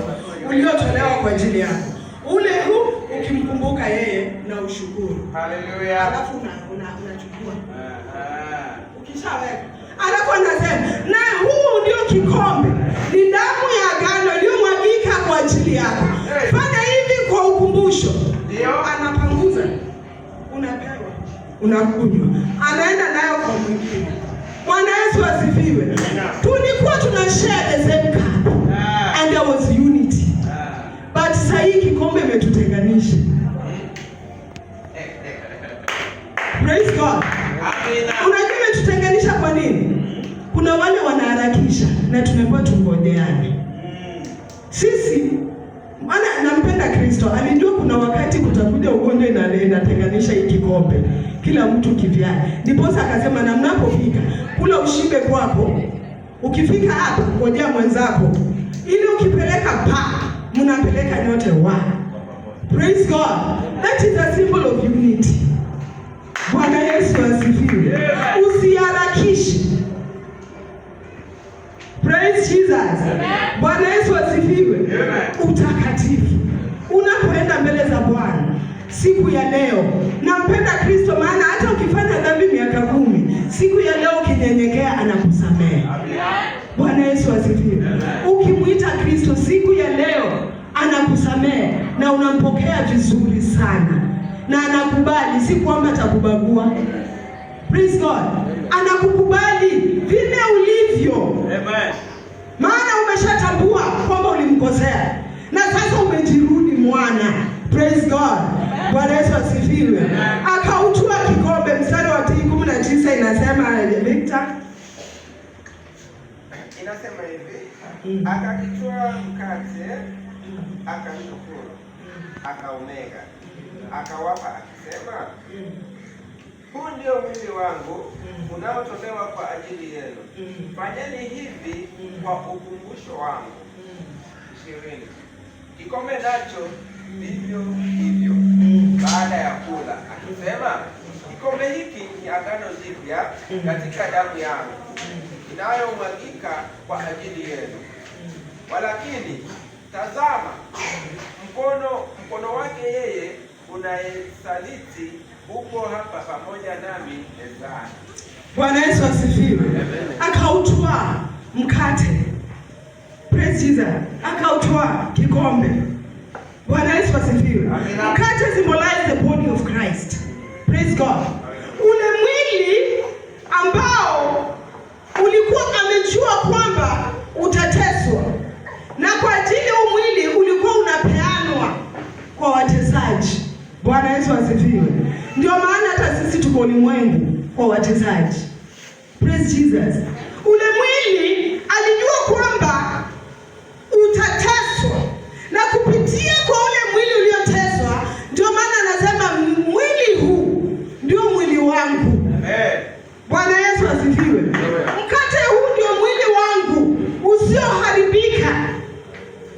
uliotolewa kwa ajili yako. Ule huu ukimkumbuka yeye na ushukuru. Haleluya. Alafu unachukua. Ukishaweka. Alafu anasema na huu ndio kikombe. Ni damu ya agano iliyomwagika kwa ajili yako. Fanya hivi kwa ukumbusho. Ndio. Anapanguza. Unapewa. Unakunywa. Anaenda nayo kwa mwingine. Bwana Yesu asifiwe. Tulikuwa tuna share the same cup. And there was unity. But sasa hii kikombe imetutenganisha. Praise God. Unajua imetutenganisha kwa nini? Kuna wale wanaharakisha na tunapewa tungojeane. Sisi maana nampenda Kristo, alijua kuna wakati kutakuja ugonjwa inatenganisha hii kikombe. Kila mtu kivyake. Ndiposa akasema na mnapofika kula ushibe kwako. Ukifika hapa ngojea mwenzako. Ili ukipeleka mnapeleka nyote wa. Praise God. That is a symbol of unity. Bwana Yesu asifiwe. Usiharakishe. Praise Jesus. Bwana Yesu asifiwe. Utakatifu. Unapoenda mbele za Bwana siku ya leo, nampenda Kristo maana hata ukifanya dhambi miaka 10, siku ya leo ukinyenyekea anakusamehe. Bwana Yesu asifiwe. Ukimuita Kristo siku ya leo anakusamehe na unampokea vizuri sana. Na anakubali, si kwamba atakubagua. Praise God. Anakukubali vile ulivyo. Amen. Maana umeshatambua kwamba ulimkosea na sasa umejirudi mwana. Praise God. Bwana Yesu asifiwe. Akautua kikombe, mstari wa 19 inasema Victor. Inasema hivi, akakitoa mkate, akashukuru, akaumega, akawapa akisema, huu ndio mwili wangu unaotolewa kwa ajili yenu. Fanyeni hivi kwa ukumbusho wangu. 20. Kikombe nacho vivyo hivyo baada ya kula, akisema, kikombe hiki ni agano jipya katika damu yangu inayomwagika kwa ajili yenu. Walakini tazama, mkono wake yeye unayesaliti upo hapa pamoja nami mezani. Bwana Yesu asifiwe. Akautoa mkate. Praise Jesus. Akautoa kikombe. Bwana Yesu asifiwe. Mkate symbolize the body of Christ. Praise God. Ule mwili ambao ulikuwa amejua kwamba utateswa, na kwa ajili ya mwili ulikuwa unapeanwa kwa watesaji. Bwana Yesu asifiwe. Ndio maana hata sisi tuko ulimwengu kwa watesaji. Praise Jesus. Ule mwili alijua kwamba utateswa, na kupitia kwa ule mwili ulioteswa, ndio maana anasema mwili huu ndio mwili wangu. Amen. Bwana Yesu asifiwe. Mkate huu ndio mwili wangu usioharibika,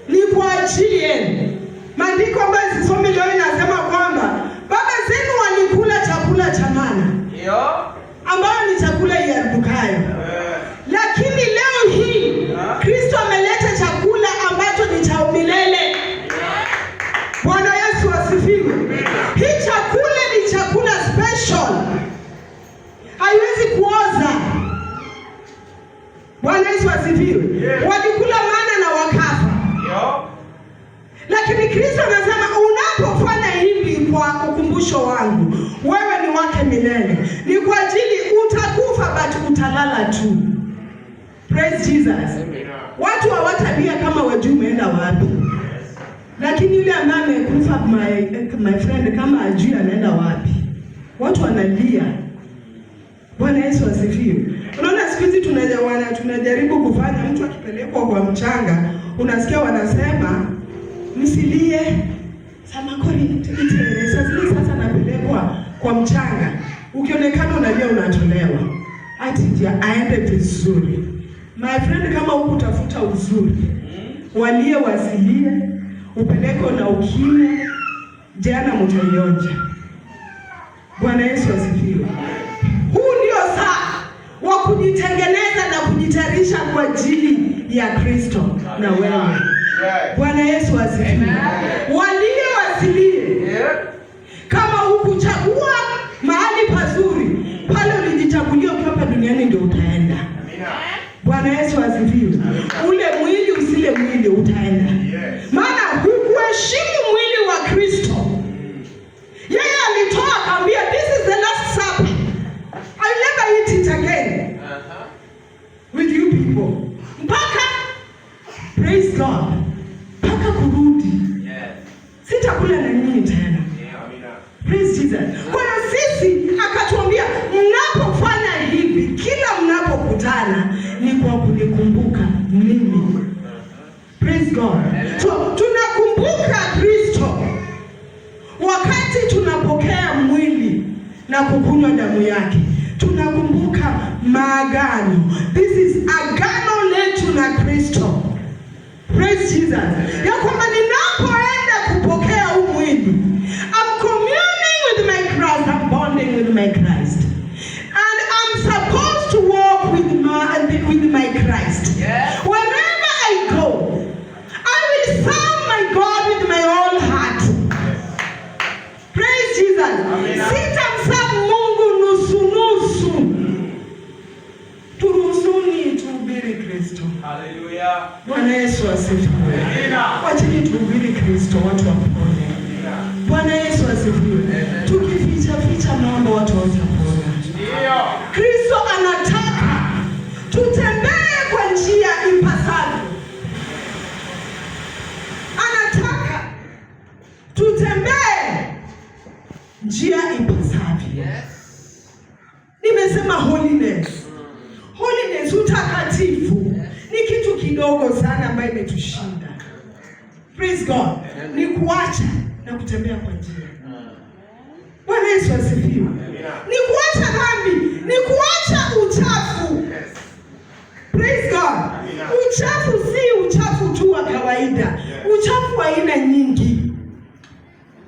ni kwa ajili yenu. Maandiko ambayo sisomi leo inasema kwamba baba zenu walikula chakula cha mana, ambayo ni chakula iharibikayo. Lakini leo hii Kristo ameleta chakula ambacho ni cha milele. Bwana Yesu asifiwe. Hii chakula ni chakula special, haiwezi kuoza. Bwana Yesu asifiwe. Walikula mana na wakafa. Lakini Kristo anasema unapofanya hivi kwa ukumbusho wangu, wewe ni wake milele. Ni kwa ajili utakufa but utalala tu. Praise Jesus. Watu hawatabia kama wajui umeenda wapi. Lakini yule ambaye amekufa, my friend, kama ajui anaenda wapi. watu wanalia. Bwana Yesu asifiwe. Unaona siku hizi tunajaribu kufanya, mtu akipelekwa kwa mchanga, unasikia wanasema msilie samakori itere. Sasa napelekwa kwa mchanga, ukionekana unalia unatolewa. Ati ndio aende vizuri. My friend, kama huku utafuta uzuri, walie wasilie, upeleko na ukimya, jana mtaionja. Bwana Yesu asifiwe. Huu ndio saa wa kujitengeneza na kujitayarisha kwa ajili ya Kristo na wewe. Bwana Yesu asifiwe. Walie wasilie. Kama hukuchagua mahali pazuri, pale ulijichagulia ukiwa duniani ndio utaenda. Bwana Yesu asifiwe. Ule mwili usile mwili utaenda. Maana hukuheshimu mwili wa Kristo. Yeye alitoa akamwambia, this is the last supper. I'll never eat it again with you people. Mpaka, praise God, mpaka kurudi. Sitakula na nyinyi tena. Praise Jesus. Kwa hiyo sisi akatuambia, mnapofanya hivi, kila mnapokutana ni kwa kunikumbuka mimi. Praise God. So tunakumbuka Kristo wakati tunapokea mwili na kukunywa damu yake. Tunakumbuka maagano. This is agano letu na Kristo. Praise Jesus. Ya kwamba ninapoenda kupokea huu mwili, I'm communing with my Christ, I'm bonding with my Christ. And I'm supposed to walk with my Christ. Yeah. Wherever I go, I will serve my God with my whole heart. Praise Jesus. Sitamserve Mungu nusu. Turuhusuni tuhubiri Kristo. Hallelujah. Bwana Yesu asifiwe. Wacheni tuhubiri Kristo, watu wapone. Bwana Yesu asifiwe. Tukificha mambo watu watapona. Ndio. Kristo anataka tutembee kwa njia ipasavyo. Anataka tutembee njia ipasavyo. Yes. Nimesema holiness. Holiness, utakatifu, ni kitu kidogo sana ambayo imetushinda. Praise God. Ni kuacha na kutembea kwa njia. Bwana Yesu asifiwe. Ni kuacha dhambi, ni kuacha uchafu. Praise God. Uchafu si uchafu tu wa kawaida. Uchafu wa aina nyingi.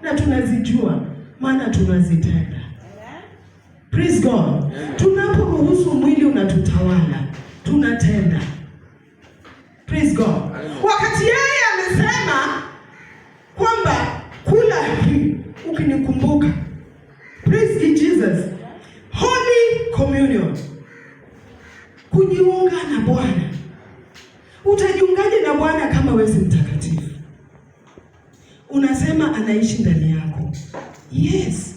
Na tunazijua, maana tunazitenda. Praise God. Tunaporuhusu mwili unatutawala, tunatenda. Praise God. Wakati yeye amesema kwamba kula hii ukinikumbuka. Praise Jesus. Holy Communion. Kujiunga na Bwana. Utajiungaje na Bwana kama wewe si mtakatifu? Unasema anaishi ndani yako. Yes,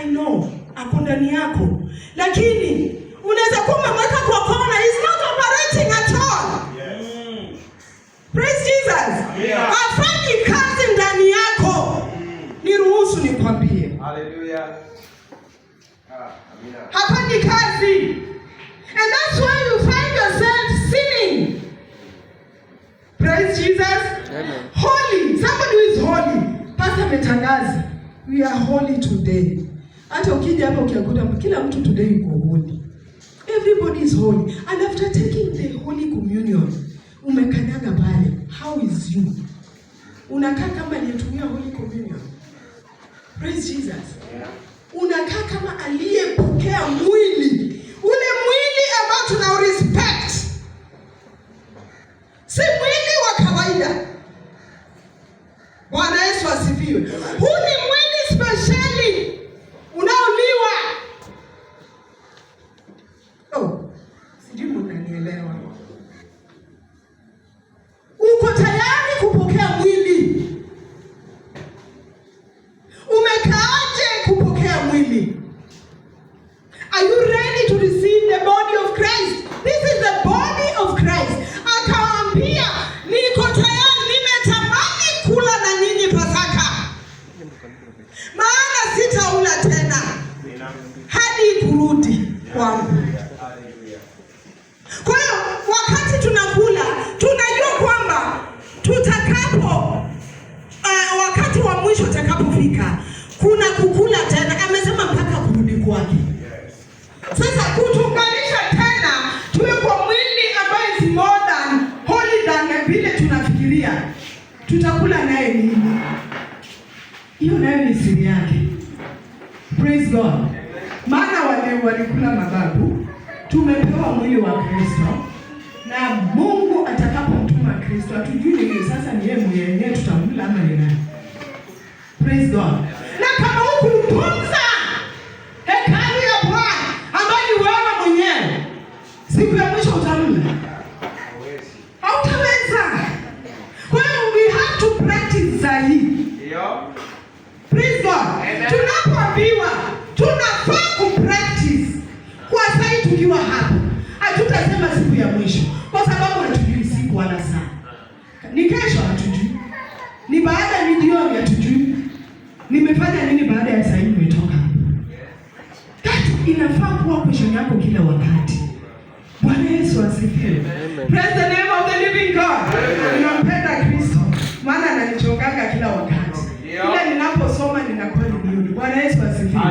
I know. Ako ndani yako. Lakini unaweza kuwa umemweka kwa kona, he's not operating at all. Yes. Praise Jesus. Yeah. Hafanyi kazi ndani yako. Niruhusu nikwambie. Hallelujah. Amina. Hafanyi kazi. And that's why you find yourself sinning. Praise Jesus. Amen. Holy. Somebody who is holy. Pastor ametangaza, we are holy today. Hata ukija hapo ukiakuta kila mtu today yuko holy. Everybody is holy. And after taking the Holy Communion, umekanyaga pale. How is you? Unakaa kama aliyetumia Holy Communion. Praise Jesus. Unakaa kama aliyepokea mwili. Ule mwili ambao tuna respect. Si mwili wa kawaida. Bwana Yesu asifiwe. Huu ni mwili speciali unaoliwa. Oh, sijui mnanielewa. Uko tayari kupokea mwili? Umekaaje kupokea mwili? Are you ready to receive the body of Christ? This is the body of Christ. Akawaambia, niko tayari, nimetamani kula na nyinyi Pasaka. Maana sitaula tena. kwangu. Kwa hiyo wakati tunakula, tunajua kwamba tutakapo wakati wa mwisho utakapofika, kuna kukula tena. Amesema mpaka kurudi kwake. Sasa kutuunganisha tena tuwe kwa mwili ambayo is more than holy than vile tunafikiria. Tutakula naye nini? Hiyo nayo ni siri yake. Praise God. Maana wale walikula mababu, tumepewa mwili wa Kristo, na Mungu atakapomtuma Kristo hatujui ni sasa ni yeye mwenyewe tutamla ama ni nani. Praise God. Na kama hukutunza hekalu ya Bwana ambayo ni wewe mwenyewe, siku ya mwisho utamla. Hautaweza. Kwa hiyo we have to practice zaidi. Praise God. Tunapoambiwa tunafaa kupractice kwa sasa tukiwa hapa. Hatutasema siku ya mwisho kwa sababu hatujui siku wala saa. Ni kesho hatujui. Ni baada ya jioni hatujui. Nimefanya nini baada ya saa hii nimetoka? Tatu inafaa kuwa question yako kila wakati. Bwana Yesu asifiwe. Praise the name of the living God. Ninampenda Kristo maana ananichonganga kila wakati. Kila ninaposoma ninakuwa nimerudi. Bwana Yesu asifiwe.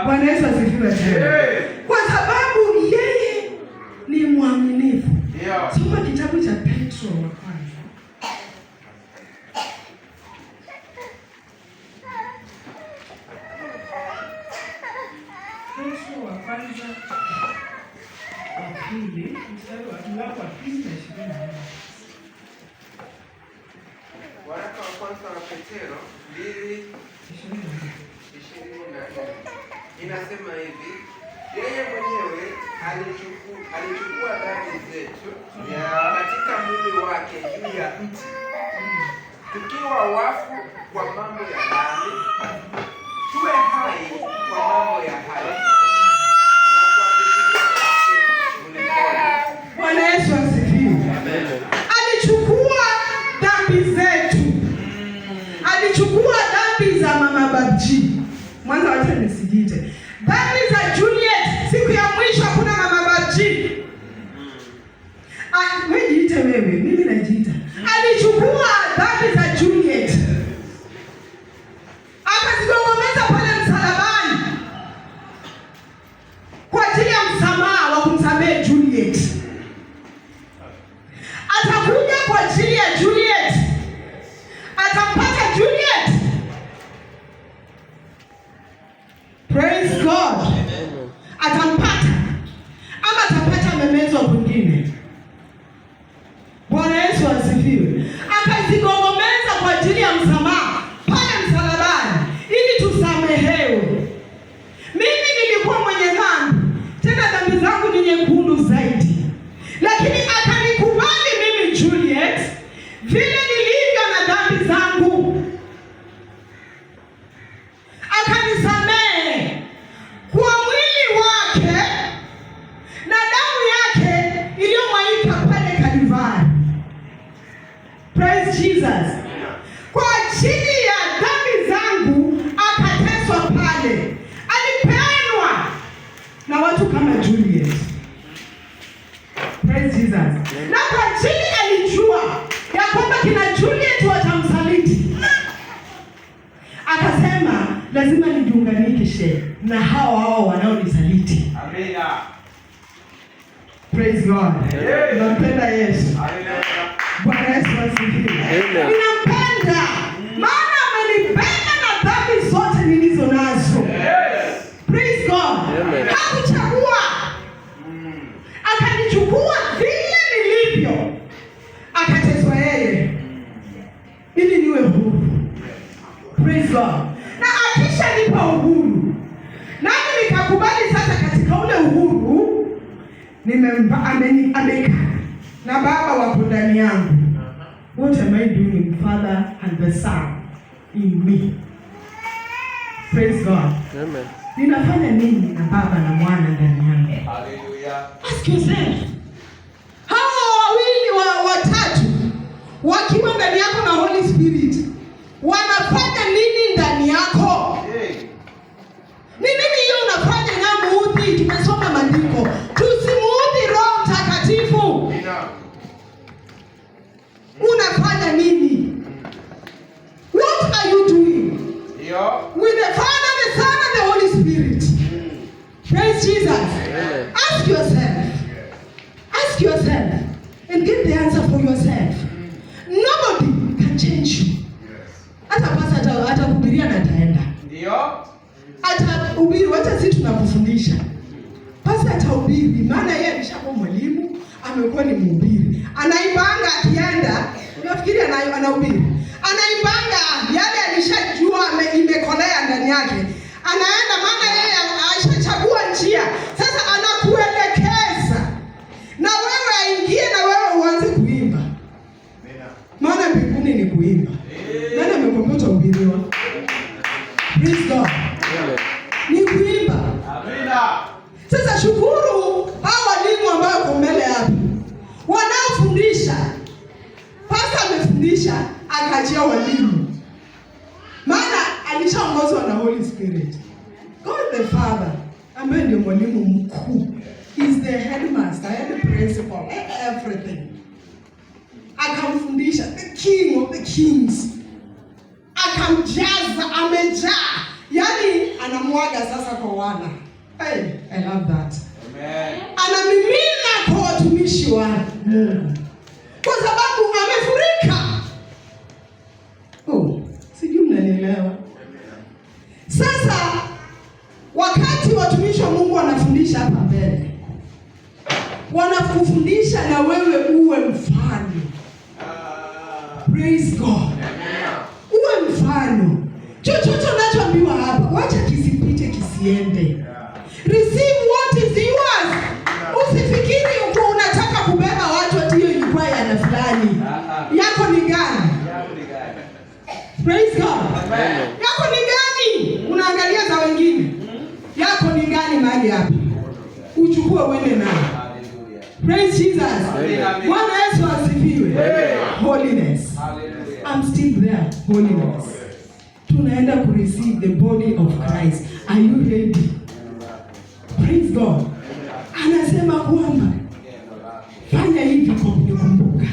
Bwana Yesu asifiwe tena. Kwa sababu yeye ni mwaminifu. Soma kitabu cha Petro wa kwanza. Petro wa kwanza wa pili, mstari wa 20. Waraka wa kwanza wa Petro 2:24 inasema hivi: yeye mwenyewe alichukua dhambi zetu katika mwili wake juu ya mti, tukiwa wafu kwa mambo ya dhambi, tuwe hai kwa mambo ya haki, na kwa mizigo yake tulipona. Bwana Yesu asifiwe. Alichukua dhambi zetu. Alichukua dhambi za mama Babji. Mwanzo wacha nisijite. Dhambi za Juliet, siku ya mwisho hakuna mama Babji. Wewe jiite wewe, mimi najiita. Alichukua dhambi za Juliet. Akazigongomeza pale msalabani kwa ajili ya msamaha wa kumsamehe Juliet. Atakuja kwa ajili ya Juliet. Atampata Juliet. Praise God. Atampata ama atapata amemezwa kwingine. Bwana Yesu asifiwe. Akazigongomeza kwa ajili ya msamaha pale msalabani ili tusamehewe. Mimi nilikuwa mwenye dhambi, tena dhambi zangu ni nyekundu zaidi, lakini akanikubali mimi Juliet vile nilivyo na dhambi zangu, akanisamehe kwa mwili wake na damu yake iliyomwagika pale Kalvari. Praise Jesus. Kwa ajili ya dhambi zangu akateswa pale, alipeanwa na watu kama Juliet. Praise Jesus. Na kwa ajili alijua ya kwamba kina Juliet watamsaliti, akasema lazima nijiunganishe na hao wanaonisaliti. Amina. Praise God. Nampenda Yesu. Bwana Yesu asifiwe. Ninampenda maana amenipenda na dhambi zote nilizo nazo. Praise God. Hakuchagua. Akanichukua vile nilivyo. Akateswa yeye ili niwe huru. Praise God. Na akisha nipa uhuru, nami nikakubali sasa katika ule uhuru amekaa na Baba wapo ndani yangu. What am I doing, Father and the Son in me? Praise God. Amen. Ninafanya nini na Baba na Mwana ndani yangu? Hallelujah. Ask yourself. Hao wawili watatu wakiwa ndani yako na Holy Spirit wanafanya nini ndani yako? Ni nini hiyo unafanya na Mungu? Tumesoma maandiko. Ask yourself. Ask yourself and get the answer for yourself. Nobody can change you. Hata pasa hata kuhubiria na ataenda. Ndio. Atahubiri, wacha sisi tunakufundisha. Pasa atahubiri, maana yeye alishakuwa mwalimu, amekuwa ni mhubiri. Anaibanga akienda, unafikiri anahubiri. Anaibanga yale alishajua imekolea ndani yake. Anaenda maana yeye alishachagua njia. Sasa anakuelekeza. Na wewe aingie na wewe uanze kuimba. Maana mbinguni ni kuimba. Nani amekwambia utahubiriwa? Praise God. Ni kuimba. Amina. Sasa shukuru hao walimu ambao wako mbele hapo. Wanaofundisha. Pastor amefundisha akaachia walimu. Maana alishaongozwa na Holy Spirit. God the Father ambaye ndio mwalimu mkuu. Is the headmaster, the principal, everything. Akamfundisha, the king of the kings. Akamjaza, amejaa. Yani anamwaga sasa kwa wana. Hey, I love that. Amen. Anamimina kwa watumishi wa Mungu. Kwa sababu amefurika. Oh, sijui mnanielewa. Sasa wakati watumishi wa Mungu wanafundisha hapa mbele, wanakufundisha na wewe uwe mfano. Praise God. Uwe mfano. Chochote unachoambiwa hapa, wacha kisipite kisiende. Receive what is yours. Usifikiri uko unataka kubeba watu ati hiyo ilikuwa ya na fulani. Yako ni gani? Praise God. Yako ni gani? Unaangalia za wengine. Yako ni gani mahali hapa? Uchukue uende nayo. Praise Jesus. Bwana Yesu asifiwe. Holiness. I'm still there. Holiness. Tunaenda ku receive the body of Christ. Are you ready? Praise God. Anasema kwamba fanya hivi kwa kunikumbuka.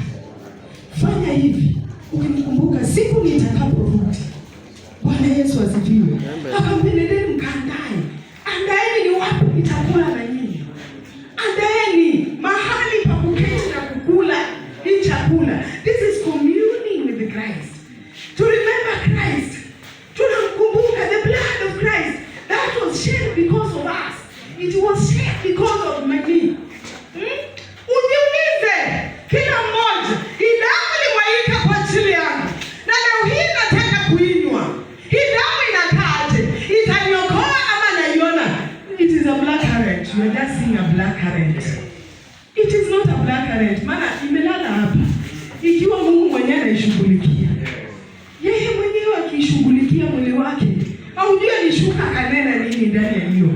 Fanya hivi ukinikumbuka siku nitakaporudi. Bwana Yesu asifiwe. Akampeleleni mkaandae. Andaeni ni wapi nitakula na nyinyi. Andaeni mahali pa kuketi na kukula hii chakula. This is communing with the Christ. To remember Christ. Tunamkumbuka the blood of Christ that was shed because of us. It was shed because of me. Ujiulize kila mmoja, hii damu ilimwagika kwa ajili yangu. Na leo hii nataka kuinywa. Hii damu inakaaje? Itaniokoa ama naiona? It is a black current. You are just seeing a black current. It is not a black current. Maana imelala hapa. Ikiwa Mungu mwenyewe anaishughulikia. Yeye mwenyewe akishughulikia mwili wake. Haujui alishuka kanena nini ndani ya hiyo.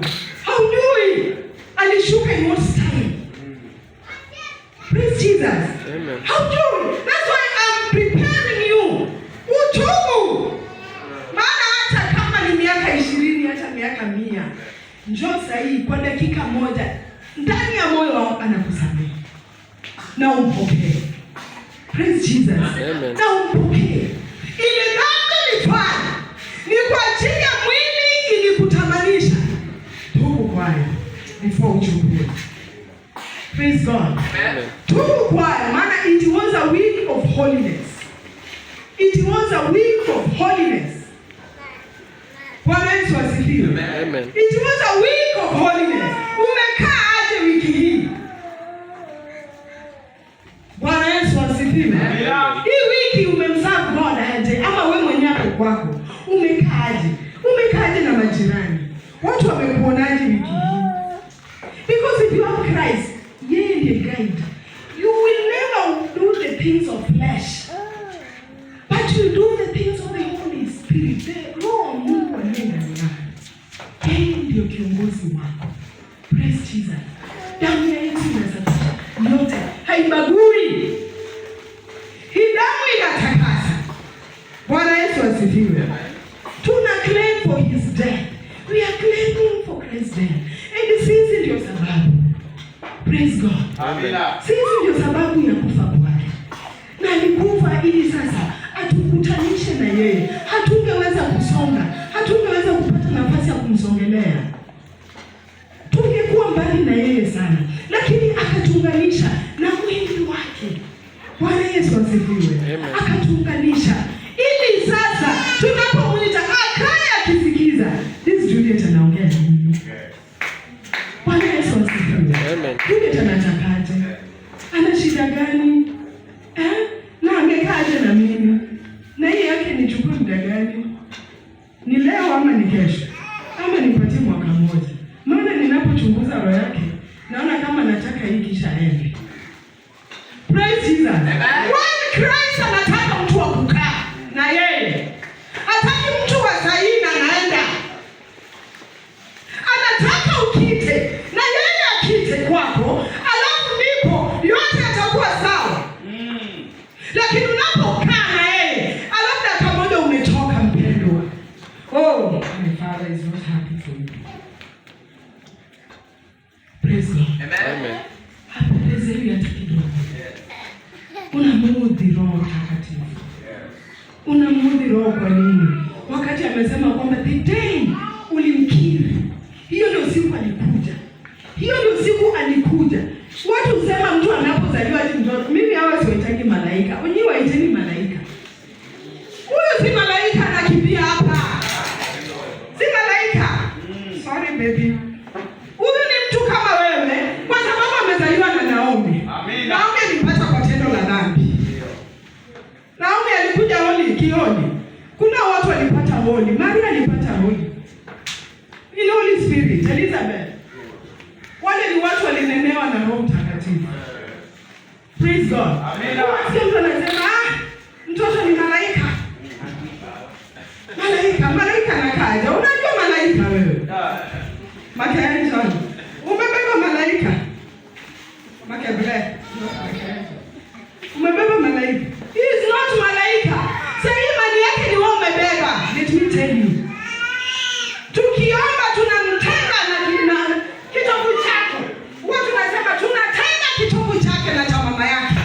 Haujui alishuka in what style. Praise Jesus. Amen. Haujui. That's why I'm preparing you. Utubu. Maana hata kama ni miaka 20 hata miaka 100. Njoo sahi kwa dakika moja ndani ya moyo wako anakusamehe. Na umpokee. Praise Jesus. Amen. Na umpokee. Ile dhambi ulifanya ni kwa ajili ya mwili ilikutamanisha. Tubu kwayo before uchukue. Praise God. Amen. Tubu kwayo maana it was a week of holiness. It was a week of holiness. Bwana Yesu asifiwe. Amen. It was a week of holiness. Umekaa aje wiki hii? Bwana Yesu asifiwe. Hii wiki umemserve God aje ama wewe mwenyewe kwako? Umekaaje? Umekaaje na majirani? Watu wamekuonaje wiki hii? Because if you have Christ, yeye ndiye guide. You will never do the things of flesh. But you do the things of the Holy Spirit. The Roho Mungu aliye ndani yako. Yeye ndiyo kiongozi wako. Praise Jesus. Damu ya Yesu inasafisha yote. Haibagui. Hii damu inatakasa. Bwana Yesu asifiwe. Tuna claim for his death. We are claiming for Christ's death. And sisi ndio sababu. Praise God. Amina. Sisi ndio sababu ya kufa kwake. Na alikufa ili sasa atukutanishe na yeye. Hatungeweza kusonga. Hatungeweza kupata nafasi ya kumsongelea. Tungekuwa mbali Bwana Yesu asifiwe. Amen. Yule anatakaje? Ana shida gani? Na amekaaje na mimi? Na hii yake nichukue muda gani? Ni leo ama ni kesho? Ama nipatie mwaka mmoja? Maana ninapochunguza roho yake naona kama nataka hii kisha ende. Praise Jesus. When Christ anataka mtu wa kukaa na yeye. Hataki mtu wa sahihi na naenda. Anataka ukite na yeye akite kwako, alafu ndipo yote yatakuwa sawa. Lakini unapokaa na yeye, alafu dakika moja umetoka mpendwa. Oh, my Father is not happy for you. Praise God. Amen. Hapendeze hivi hata kidogo. Unamudhi Roho Mtakatifu. Unamudhi Roho kwa nini? Wakati amesema kwamba the day ulimkiri, hiyo ndio siku alikuja. Hiyo ndio siku alikuja. Watu husema mtu anapozaliwa ati mtoto. Mimi hawa siwaitaki malaika. Wenyewe waiteni malaika. Huyu si malaika anakimbia hapa. Si malaika. Sorry baby. Huyu ni mtu kama wewe kwa sababu amezaliwa na Naomi. Naomi alipata kwa tendo la dhambi. Naomi alikuja holi kioni. Kuna watu walipata holi. Maria alipata holi. In Holy Spirit, Elizabeth. Wale ni watu walinenewa na Roho Mtakatifu. Praise God. Amen. Mtu anasema, mtoto ni malaika. Malaika anakaja. Unajua malaika wewe? Makaeni sana. Umebeba malaika. Makabila. Umebeba malaika. He is not malaika. Sasa imani yake ni wewe umebeba. Let me tell you. Tukiomba tunamtenga na kitovu chake. Huwa tunasema tunatenga kitovu chake na cha mama yake.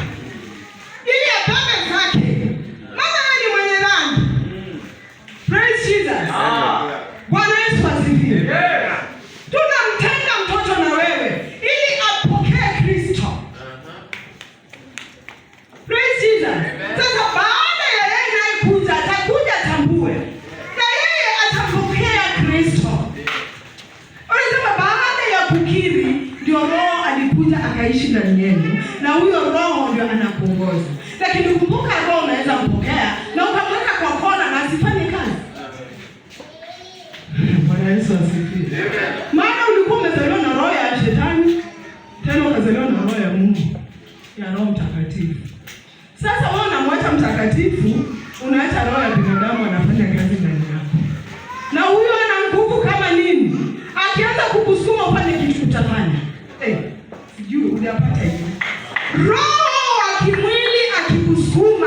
Ili abebe zake. Mama ni mwenye dhambi. Praise Jesus. Bwana Yesu asifiwe. Tunamtenga mtoto na wewe ili apokee Kristo. Praise Jesus. Sasa baada ya yeye naye kuja, atakuja tambue. Na yeye atapokea Kristo. Unasema baada ya kukiri ndio Roho alikuja akaishi ndani yenu na huyo Roho ndio anakuongoza. Lakini kumbuka Roho unaweza kupokea na ukamweka kwa kona na asifanye kazi. Bwana Yesu asifiwe. Maana ulikuwa umezaliwa na roho ya shetani, tena ukazaliwa na roho ya Mungu, ya Roho Mtakatifu. Sasa wewe unamwacha mtakatifu, unaacha roho ya binadamu anafanya kazi ndani yako. Na huyo ana nguvu kama nini? Akianza kukusukuma ufanye kitu utafanya. Sijui unapata hiyo. Roho wa kimwili akikusukuma,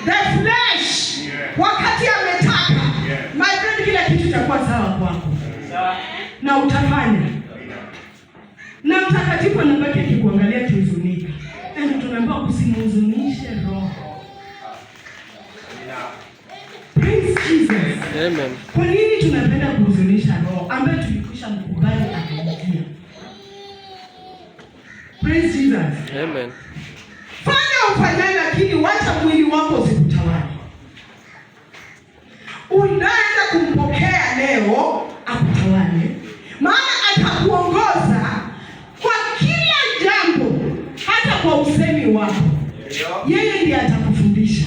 the flesh, wakati ametaka, my friend, kila kitu kitakuwa sawa kwako. Na utafanya. Na mtakatifu anabaki akikuangalia kihuzunika. Ndio tunaambiwa usimhuzunishe Roho. Praise Jesus. Amen. Kwa nini tunapenda kuhuzunisha Roho ambaye tulikwisha mkubali akaingia? Praise Jesus. Amen. Fanya ufanyayo, lakini wacha mwili wako usikutawale. Unaenda kumpokea leo akutawale, maana atakuongoza kwa kila jambo, hata kwa usemi wako. Yeye ndiye atakufundisha.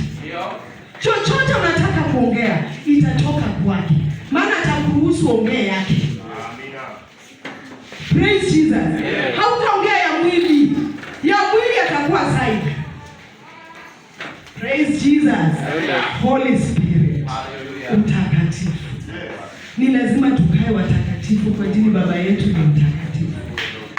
Chochote unataka kuongea itatoka kwake, maana atakuruhusu ongea yake. Praise Jesus. Hautaongea ya mwili. Ya mwili atakuwa zaidi. Praise Jesus. Holy Spirit. Mtakatifu. Ni lazima tukae watakatifu kwa ajili Baba yetu ni mtakatifu.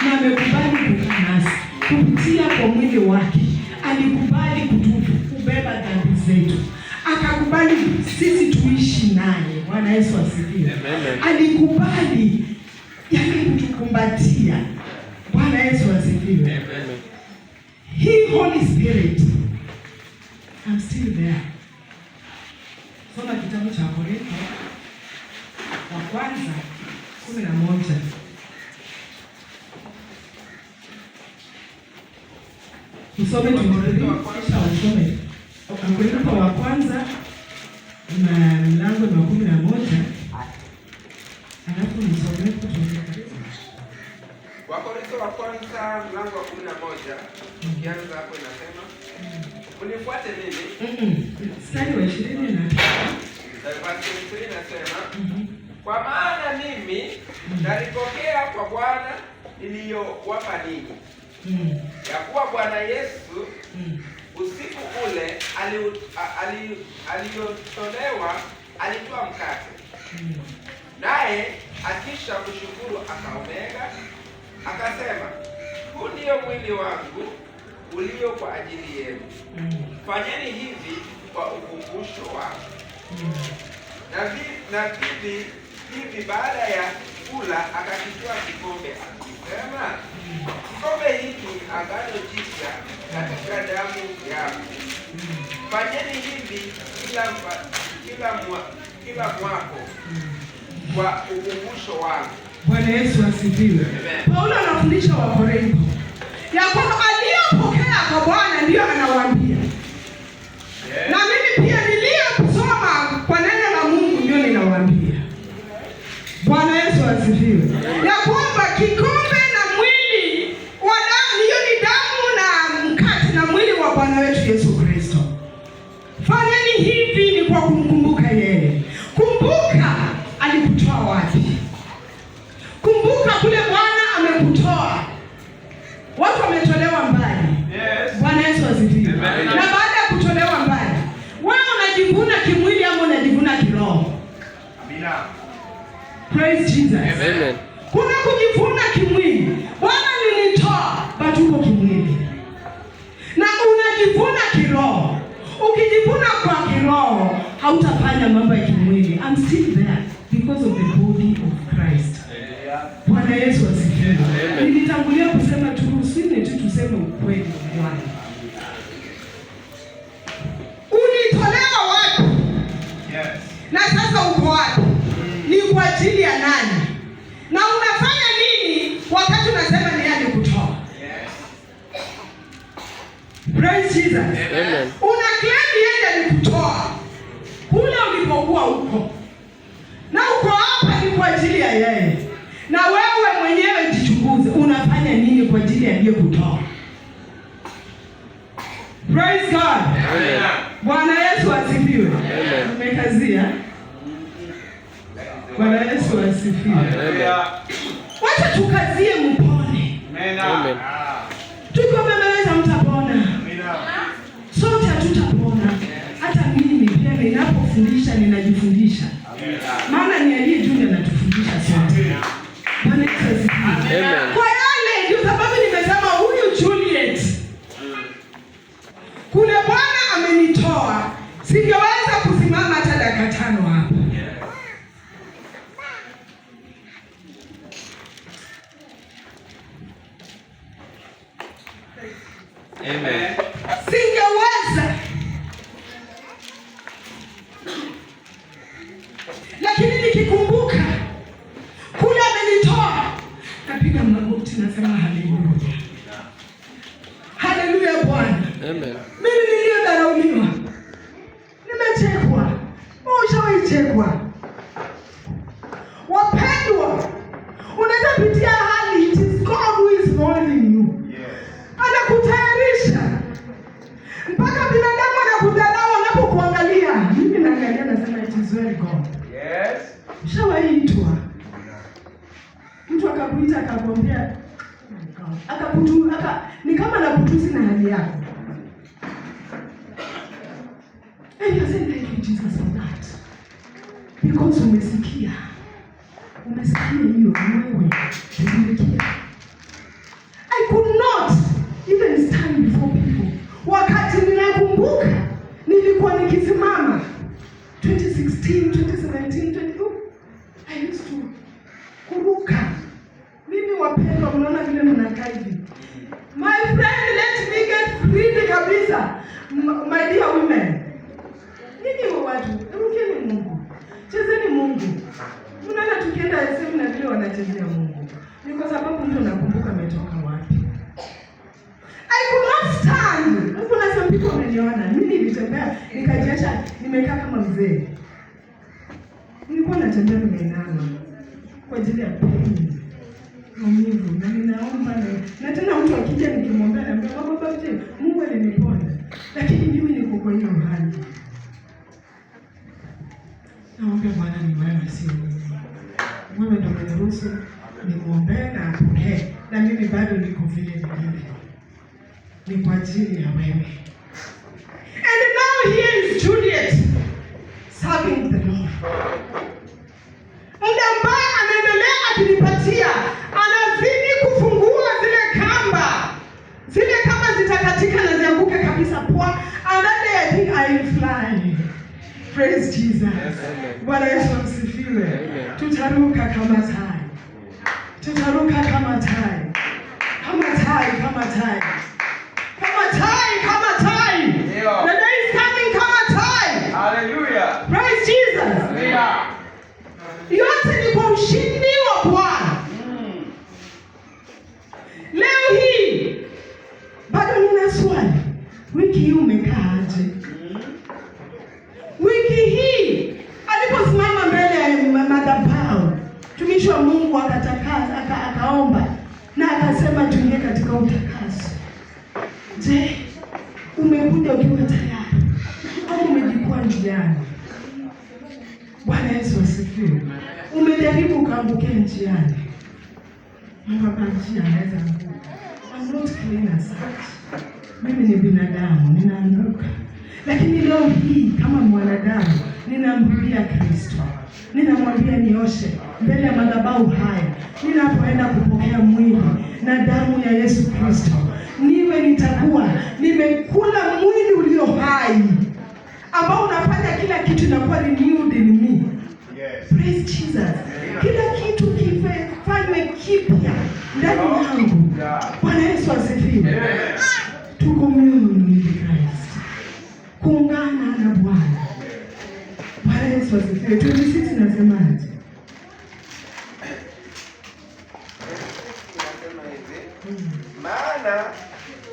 Na amekubali kukaa nasi kupitia kwa mwili wake. Alikubali kubeba dhambi zetu. Akakubali sisi tuishi naye. Bwana Yesu asifiwe. Alikubali kutukumbatia. Bwana Yesu asifiwe. He Holy Spirit. I'm still there. Soma kitabu cha Korintho wa kwanza 11. Usome kisha usome. Korintho wa kwanza na mlango wa 11. Alafu nisome kutoka Wakorintho wa kwanza mlango wa 11 ukianza hapo inasema unifuate mimi. Mstari wa 20 inasema kwa maana mimi nalipokea kwa Bwana niliyowapa ninyi, ya kuwa Bwana Yesu usiku ule aliyotolewa alitoa mkate, naye akisha kushukuru akaumega, akasema, huu ndio mwili wangu ulio kwa ajili yenu, fanyeni hivi kwa ukumbusho wangu. Na hivi baada ya kula akakitoa kikombe akisema, kikombe hiki agano jipya katika damu yangu, fanyeni hivi kila mwako kwa ukumbusho wangu. Bwana Yesu asifiwe. Paulo anafundisha Wakorintho ya kwamba aliyopokea kwa Bwana ndio anawaambia. Na mimi pia niliyosoma kwa neno la Mungu ndio ninawaambia. Bwana Yesu asifiwe. Ya kwamba kikombe na mwili wa damu, hiyo ni damu na mkate na mwili wa Bwana wetu Yesu Kristo. Fanyeni hivi ni kwa kumkumbuka yeye. Kumbuka alikutoa wapi? Kumbuka kule Bwana amekutoa. Watu wametolewa mbali. Bwana Yesu asifiwe. Na baada ya kutolewa mbali, wewe unajivuna kimwili ama unajivuna kiroho? Amina. Praise Jesus. Amen. Kuna kujivuna kimwili. Bwana alinitoa, but uko kimwili. Na unajivuna kiroho. Ukijivuna kwa kiroho, hautafanya mambo ya kimwili. I'm still there because of the body of Christ. Bwana Yesu asifiwe. Nilitangulia kusema turuhusiwe tu tuseme ukweli Bwana. Ulitolewa wapi? Yes. Na sasa uko wapi? Ni kwa ajili ya nani? Na unafanya nini wakati unasema ni yeye kutoa? Yes. Praise Jesus. Amen. Una claim yeye alikutoa kule ulipokuwa huko. Na uko hapa ni kwa ajili ya yeye. Na wewe mwenyewe jichunguze, unafanya nini kwa ajili ya aliyekutoa? Praise God. Amen. Bwana Yesu asifiwe. Amen. Umekazia. Bwana Yesu asifiwe. Amen. Wacha tukazie mpone. Amen. Tukiwa mmeweza mtapona. Sote hatutapona. Hata mimi pia ninapofundisha ninajifundisha. Maana ni aliye juu anatufundisha sote. Bwana Yesu asifiwe. Amen. Kwa yale ndio sababu nimesema huyu Juliet. Kule Bwana amenitoa, singeweza kusimama hata dakika 5 hapa. Amen. Singeweza. Lakini nikikumbuka kule amenitoa, napiga magoti nasema haleluya. Haleluya Bwana. Amen. Mimi niliyodharauliwa, nimechekwa. Ushawahichekwa? Wapendwa, unaweza pitia hali, it is God who is molding you. Anakutayarisha mpaka binadamu anakudharau anapokuangalia. Mimi naangalia nasema it is very God. Yes. Ushawaitwa mtu akakuita akakwambia akakutu ni kama nakutusi na hali yako. And you say thank you Jesus for that. Because umesikia hiyo wewe umesikia. I could not even stand before people. Wakati ninakumbuka nilikuwa nikisimama 2016, 2017, 2022 I used to kuruka. Mimi wapendwa, mnaona vile mnakaa hivi. My friend, let me get free kabisa. My dear women. Nini watu? Mkeni Mungu. Chezeni Mungu. Mnaona tukienda sehemu na vile wanachezea Mungu. Ni kwa sababu mtu anakumbuka ametoka wapi. I could not stand. Kuna some people wameniona. Mimi nilitembea nikajiacha nimekaa kama mzee. Nilikuwa natembea nimeinama kwa ajili ya pain. maumivu na ninaomba na tena mtu akija nikimwambia naambia baba Mungu aliniponya, lakini mimi niko kwa hiyo hali. Naomba Bwana ni wewe, sio mimi. Wewe ndio uniruhusu nimwombee na apokee, na mimi bado niko vile nilivyo. Ni kwa ajili ya wewe. And now here is Juliet serving the Lord. Muda ambaye anaendelea akinipatia, anazidi kufungua zile kamba. Zile kamba zitakatika na zianguke kabisa poa. Another day I think I will fly. Praise Jesus. Bwana Yesu asifiwe. Tutaruka kama tai. Tutaruka kama tai. Kama tai, kama tai. Kama tai, kama tai. The day is coming kama tai. Hallelujah. Praise Jesus. Hallelujah. Yote ni kwa ushindi wa Bwana. Leo hii bado nina swali. Wiki hii umekaa aje? Wiki hii aliposimama mbele ya madhabahu, mtumishi wa Mungu akatakasa, akaomba na akasema tuingie katika utakaso. Je, umekuja ukiwa tayari au umejikwa njiani? Bwana Yesu asifiwe. Umejaribu ukaangukia njiani. Mungu njia anaweza anguka. I'm not clean as such. Mimi ni binadamu, ninaanguka. Lakini leo hii kama mwanadamu ninamrudia Kristo. Ninamwambia nioshe mbele ya madhabahu haya. Ninapoenda kupokea mwili na damu ya Yesu Kristo, nitakuwa nimekula mwili ulio hai ambao unafanya kila kitu inakuwa renewed in me. Yes. Praise Jesus. Yeah. Kila kitu kifanywe kipya ndani yangu. Bwana Yesu asifiwe. Yeah. To commune with Christ. Kuungana na Bwana. Bwana Yesu asifiwe. 26 nasemaje? Maana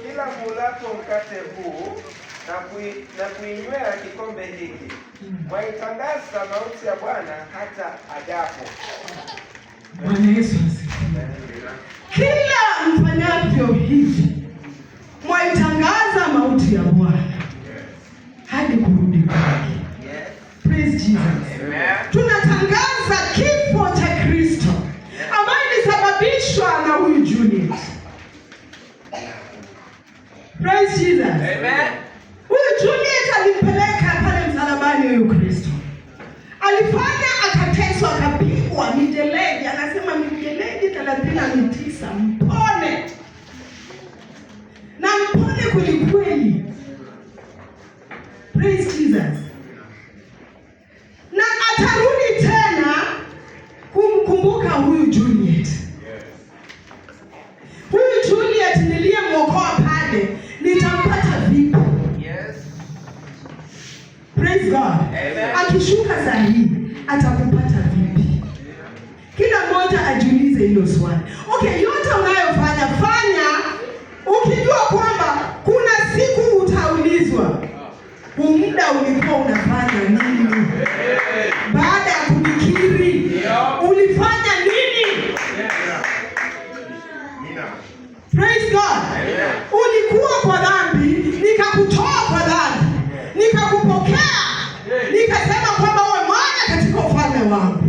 kila mulapo mkate huu na kuinywea kikombe hiki, mwaitangaza mauti ya Bwana hata ajapo. Bwana Yesu asifiwe. Kila mfanyavyo hivi, mwaitangaza mauti ya Bwana hadi kurudi kwake. Praise Jesus. Amen. Tunatangaza kifo cha Kristo ambayo ilisababishwa na huyu Juliet. Praise Jesus. Amen. Huyu Juliet alimpeleka pale msalabani huyu Kristo. Alifanya akateswa, akapigwa mijeledi, anasema mijeledi 39 mpone. Na mpone kweli. Praise Jesus. Na atarudi tena kumkumbuka huyu Juliet. Huyu Juliet niliyemwokoa pale, nitampata vipi? Yes. Praise God. Amen. Akishuka sahihi, atakupata vipi? Kila mmoja ajiulize hilo swali. Okay, yote unayofanya fanya ukijua kwamba kuna siku utaulizwa, muda ulikuwa unafanya nini? Baada ya kunikiri, ulifanya nini? Praise God. Ulikuwa kwa dhambi, nikakutoa kwa dhambi, nikakupokea, nikasema kwamba wewe mwana katika ufalme wangu,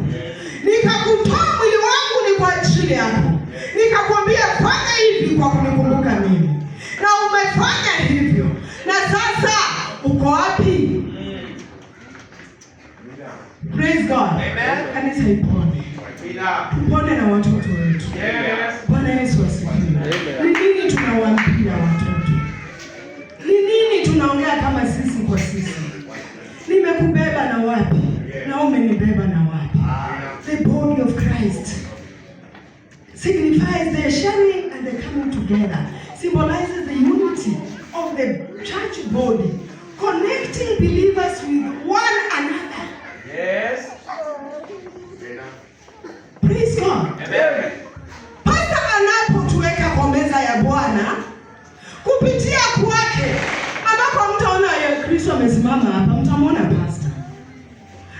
nikakutoa mwili wangu ni kwa ajili yako, nikakwambia fanya hivi kwa kunikumbuka mimi, na umefanya hivyo. Na sasa uko wapi? Praise God. Amen. Kanisa ipone. Tupone na watoto wetu. Yes. Bwana Yesu asifiwe. Ni nini tunawaambia watoto? Ni nini tunaongea kama sisi kwa sisi? Nimekubeba na wapi? Na umenibeba na wapi? The body of Christ signifies the sharing and the coming together. Symbolizes the unity of the church body, connecting believers with one another. Yes. Praise God. Amen. Pasta anapotuweka kwa meza ya Bwana kupitia kwake, ambapo mtaona Kristo amesimama hapa, mtamwona pasta.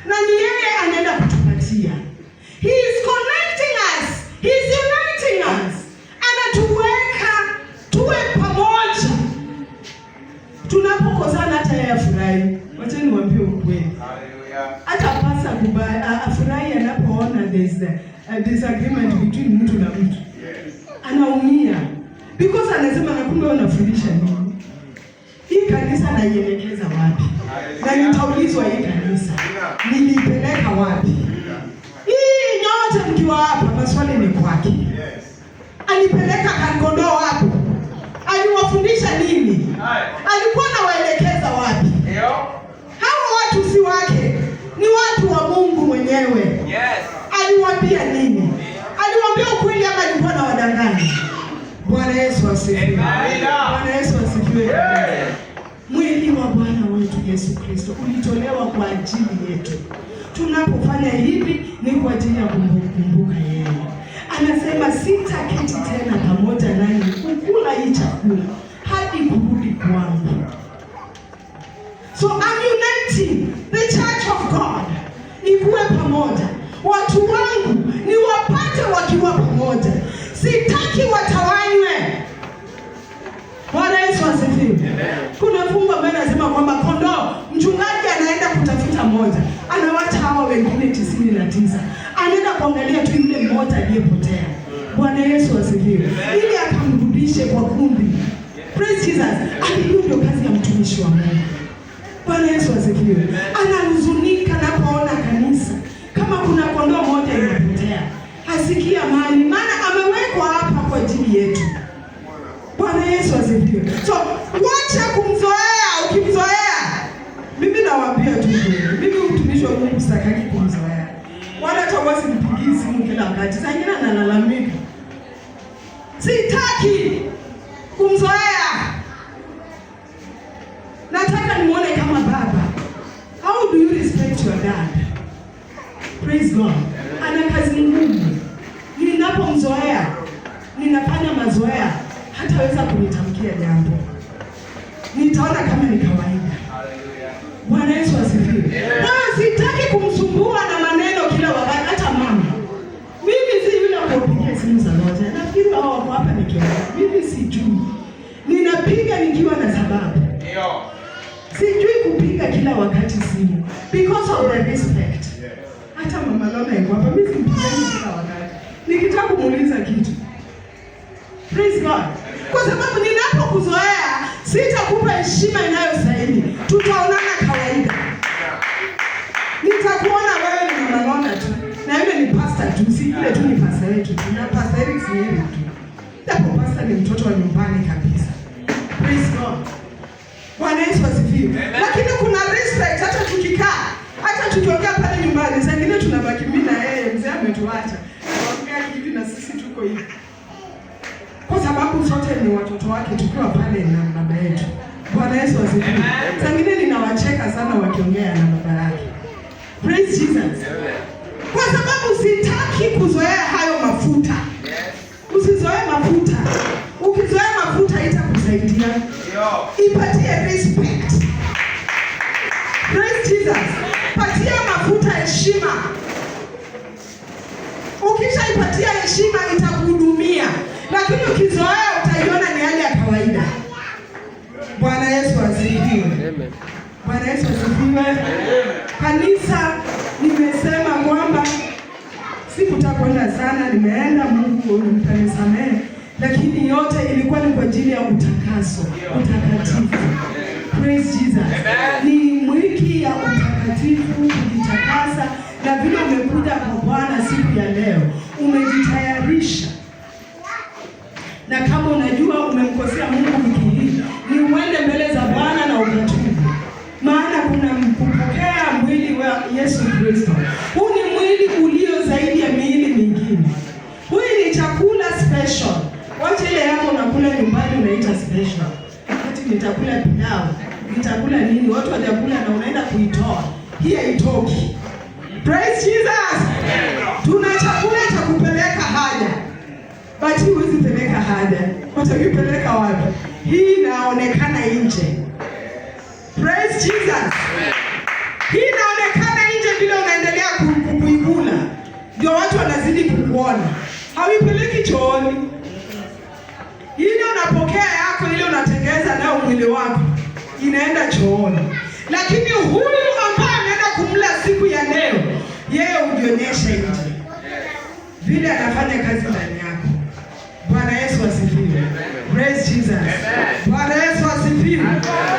Na ni yeye anaenda kutupatia. He is connecting us. He is uniting us. a disagreement between mtu na mtu. Anaumia because anasema na kumbe unafundisha nini? Hii kanisa naielekeza wapi? Na nitaulizwa hii kanisa nilipeleka wapi? Hii nyote mkiwa hapa maswali ni kwake. Alipeleka Kondoo wapi? Aliwafundisha nini? Alikuwa anawaelekeza wapi? Hawa watu si wake, ni watu wa Mungu mwenyewe. Aliwaambia nini? Aliwaambia ukweli ama alikuwa na wadanganya? Bwana Yesu asifiwe. Bwana Yesu asifiwe. Mwili wa Bwana wetu Yesu Kristo ulitolewa kwa ajili yetu. Tunapofanya hivi ni kwa ajili ya kumkumbuka yeye. Anasema sitaketi tena pamoja nanyi kukula hii chakula hadi kurudi kwangu. So I'm uniting the church of God. Ikuwe pamoja. Watu wangu ni wapate wakiwa pamoja. Sitaki watawanywe. Bwana Yesu asifiwe. Kuna fungu ambalo anasema kwamba kondoo, mchungaji anaenda kutafuta moja, anawacha hawa wengine 99. Anaenda kuangalia tu yule mmoja aliyepotea. Bwana Yesu asifiwe. Ili akamrudishe kwa kundi. Praise Jesus. Hiyo ndio kazi ya mtumishi wa Mungu. Bwana Yesu asifiwe. Anahuzunika na kuona kanisa kama kuna kondoo moja imepotea. Hasikia amani, maana amewekwa hapa kwa ajili yetu. Bwana Yesu asifiwe. So, wacha kumzoea. Ukimzoea, mimi nawaambia tu, mimi mtumishi wa Mungu sitaki kumzoea. Wala hata wasimpigie simu kila wakati. Sasa ingine analalamika. Sitaki kumzoea. Nataka nimuone kama baba. How do you respect your dad? Praise God. Ana kazi ngumu. Ninapomzoea, ninafanya mazoea, hataweza kunitamkia jambo. Nitaona kama ni kawaida. Bwana Yesu asifiwe. Na sitaki kumsumbua na maneno kila wakati, hata mama. Mimi si yule kupigia simu za loja. Nafikiri hao wako hapa nikiongea. Mimi sijui. Ninapiga nikiwa na sababu. Sijui kupiga kila wakati simu because of the respect. Hata mama Lona yuko hapa, mimi simpigani kila wakati. Nikitaka kumuuliza kitu. Praise God. Kwa sababu ninapokuzoea, sitakupa heshima inayostahili. Tutaonana kawaida. Nitakuona wewe ni mama Lona tu. Na yule ni pastor tu, si yule tu ni pastor wetu. Na pastor Eric si yeye tu. Ndipo pastor ni mtoto wa nyumbani kabisa. Praise God. Bwana Yesu asifiwe. Lakini kuna respect hata tukikaa, hata tukiongea pale nyumbani, saa nyingine tunabaki mimi na yeye, mzee ametuacha. Tunaongea hivi na sisi tuko hivi. Kwa sababu sote ni watoto wake tukiwa pale na baba yetu. Bwana Yesu asifiwe. Saa nyingine ninawacheka sana wakiongea na baba yake. Praise Jesus. Kwa sababu sitaki kuzoea hayo mafuta. Usizoe mafuta. Ukizoea mafuta itakusaidia. Ipatie respect. Praise Jesus. Patia mafuta heshima. Ukishaipatia heshima itakuhudumia. Lakini ukizoea utaiona ni hali ya kawaida. Bwana Yesu asifiwe. Amen. Bwana Yesu asifiwe. Kanisa nimesema kwamba sikutakwenda sana, nimeenda, Mungu mtanisamehe. Lakini yote ilikuwa ni kwa ajili ya utakaso, utakatifu. Praise Jesus. Ni wiki ya utakatifu, kujitakasa, na vile umekuja kwa Bwana siku ya leo, umejitayarisha. Na kama unajua umemkosea Mungu wiki hii, ni uende mbele za Bwana na ukatubu. Maana kuna kupokea mwili wa Yesu Kristo. Huu ni mwili ulio zaidi ya miili mingine. Huu ni chakula special. Wacha ile yako unakula nyumbani unaita special. Wakati nitakula pilau, nitakula nini? Watu wajakula na unaenda kuitoa. Hii haitoki. Praise Jesus. Tuna chakula cha kupeleka haja. But huwezi peleka haja. Watakipeleka wapi? Hii inaonekana nje. Praise Jesus. Hii inaonekana nje vile unaendelea kuikula. Ndio watu wanazidi kukuona. Hauipeleki chooni. Ile unapokea yako, ile unatengeza nayo mwili wako, inaenda chooni. Lakini huyu ambaye anaenda kumla siku ya leo, yeye hujionyesha nje. vile anafanya kazi ndani yako. Bwana Yesu asifiwe. Praise Jesus. Bwana Yesu asifiwe.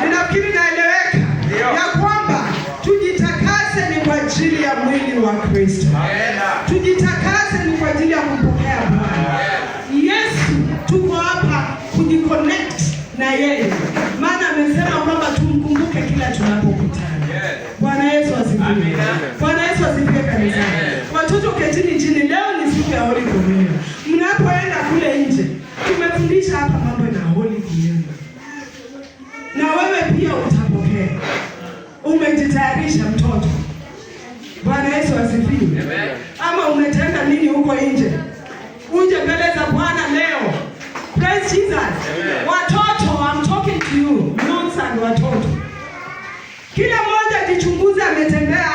Ninafikiri naeleweka ya kwamba tujitakase ni kwa ajili ya mwili wa Kristo. Tujitakase ni kwa ajili ya kumpokea Bwana Yesu. Tuko hapa kujiconnect na yeye, maana amesema kwamba tumkumbuke kila tunapokutana. Bwana Yesu asifiwe. Bwana Yesu asifiwe kanisani. Watoto ketini chini, leo ni siku ya Holy Communion. Mnapoenda kule nje, tumefundisha hapa mambo na Holy Communion. Na wewe pia utapokea. Umejitayarisha mtoto? Bwana Yesu asifiwe. Ama umetenda nini huko nje? Uje mbele za Bwana leo. Praise Jesus. Watoto, I'm talking to you. Youths and watoto. Kila mmoja jichunguze ametembea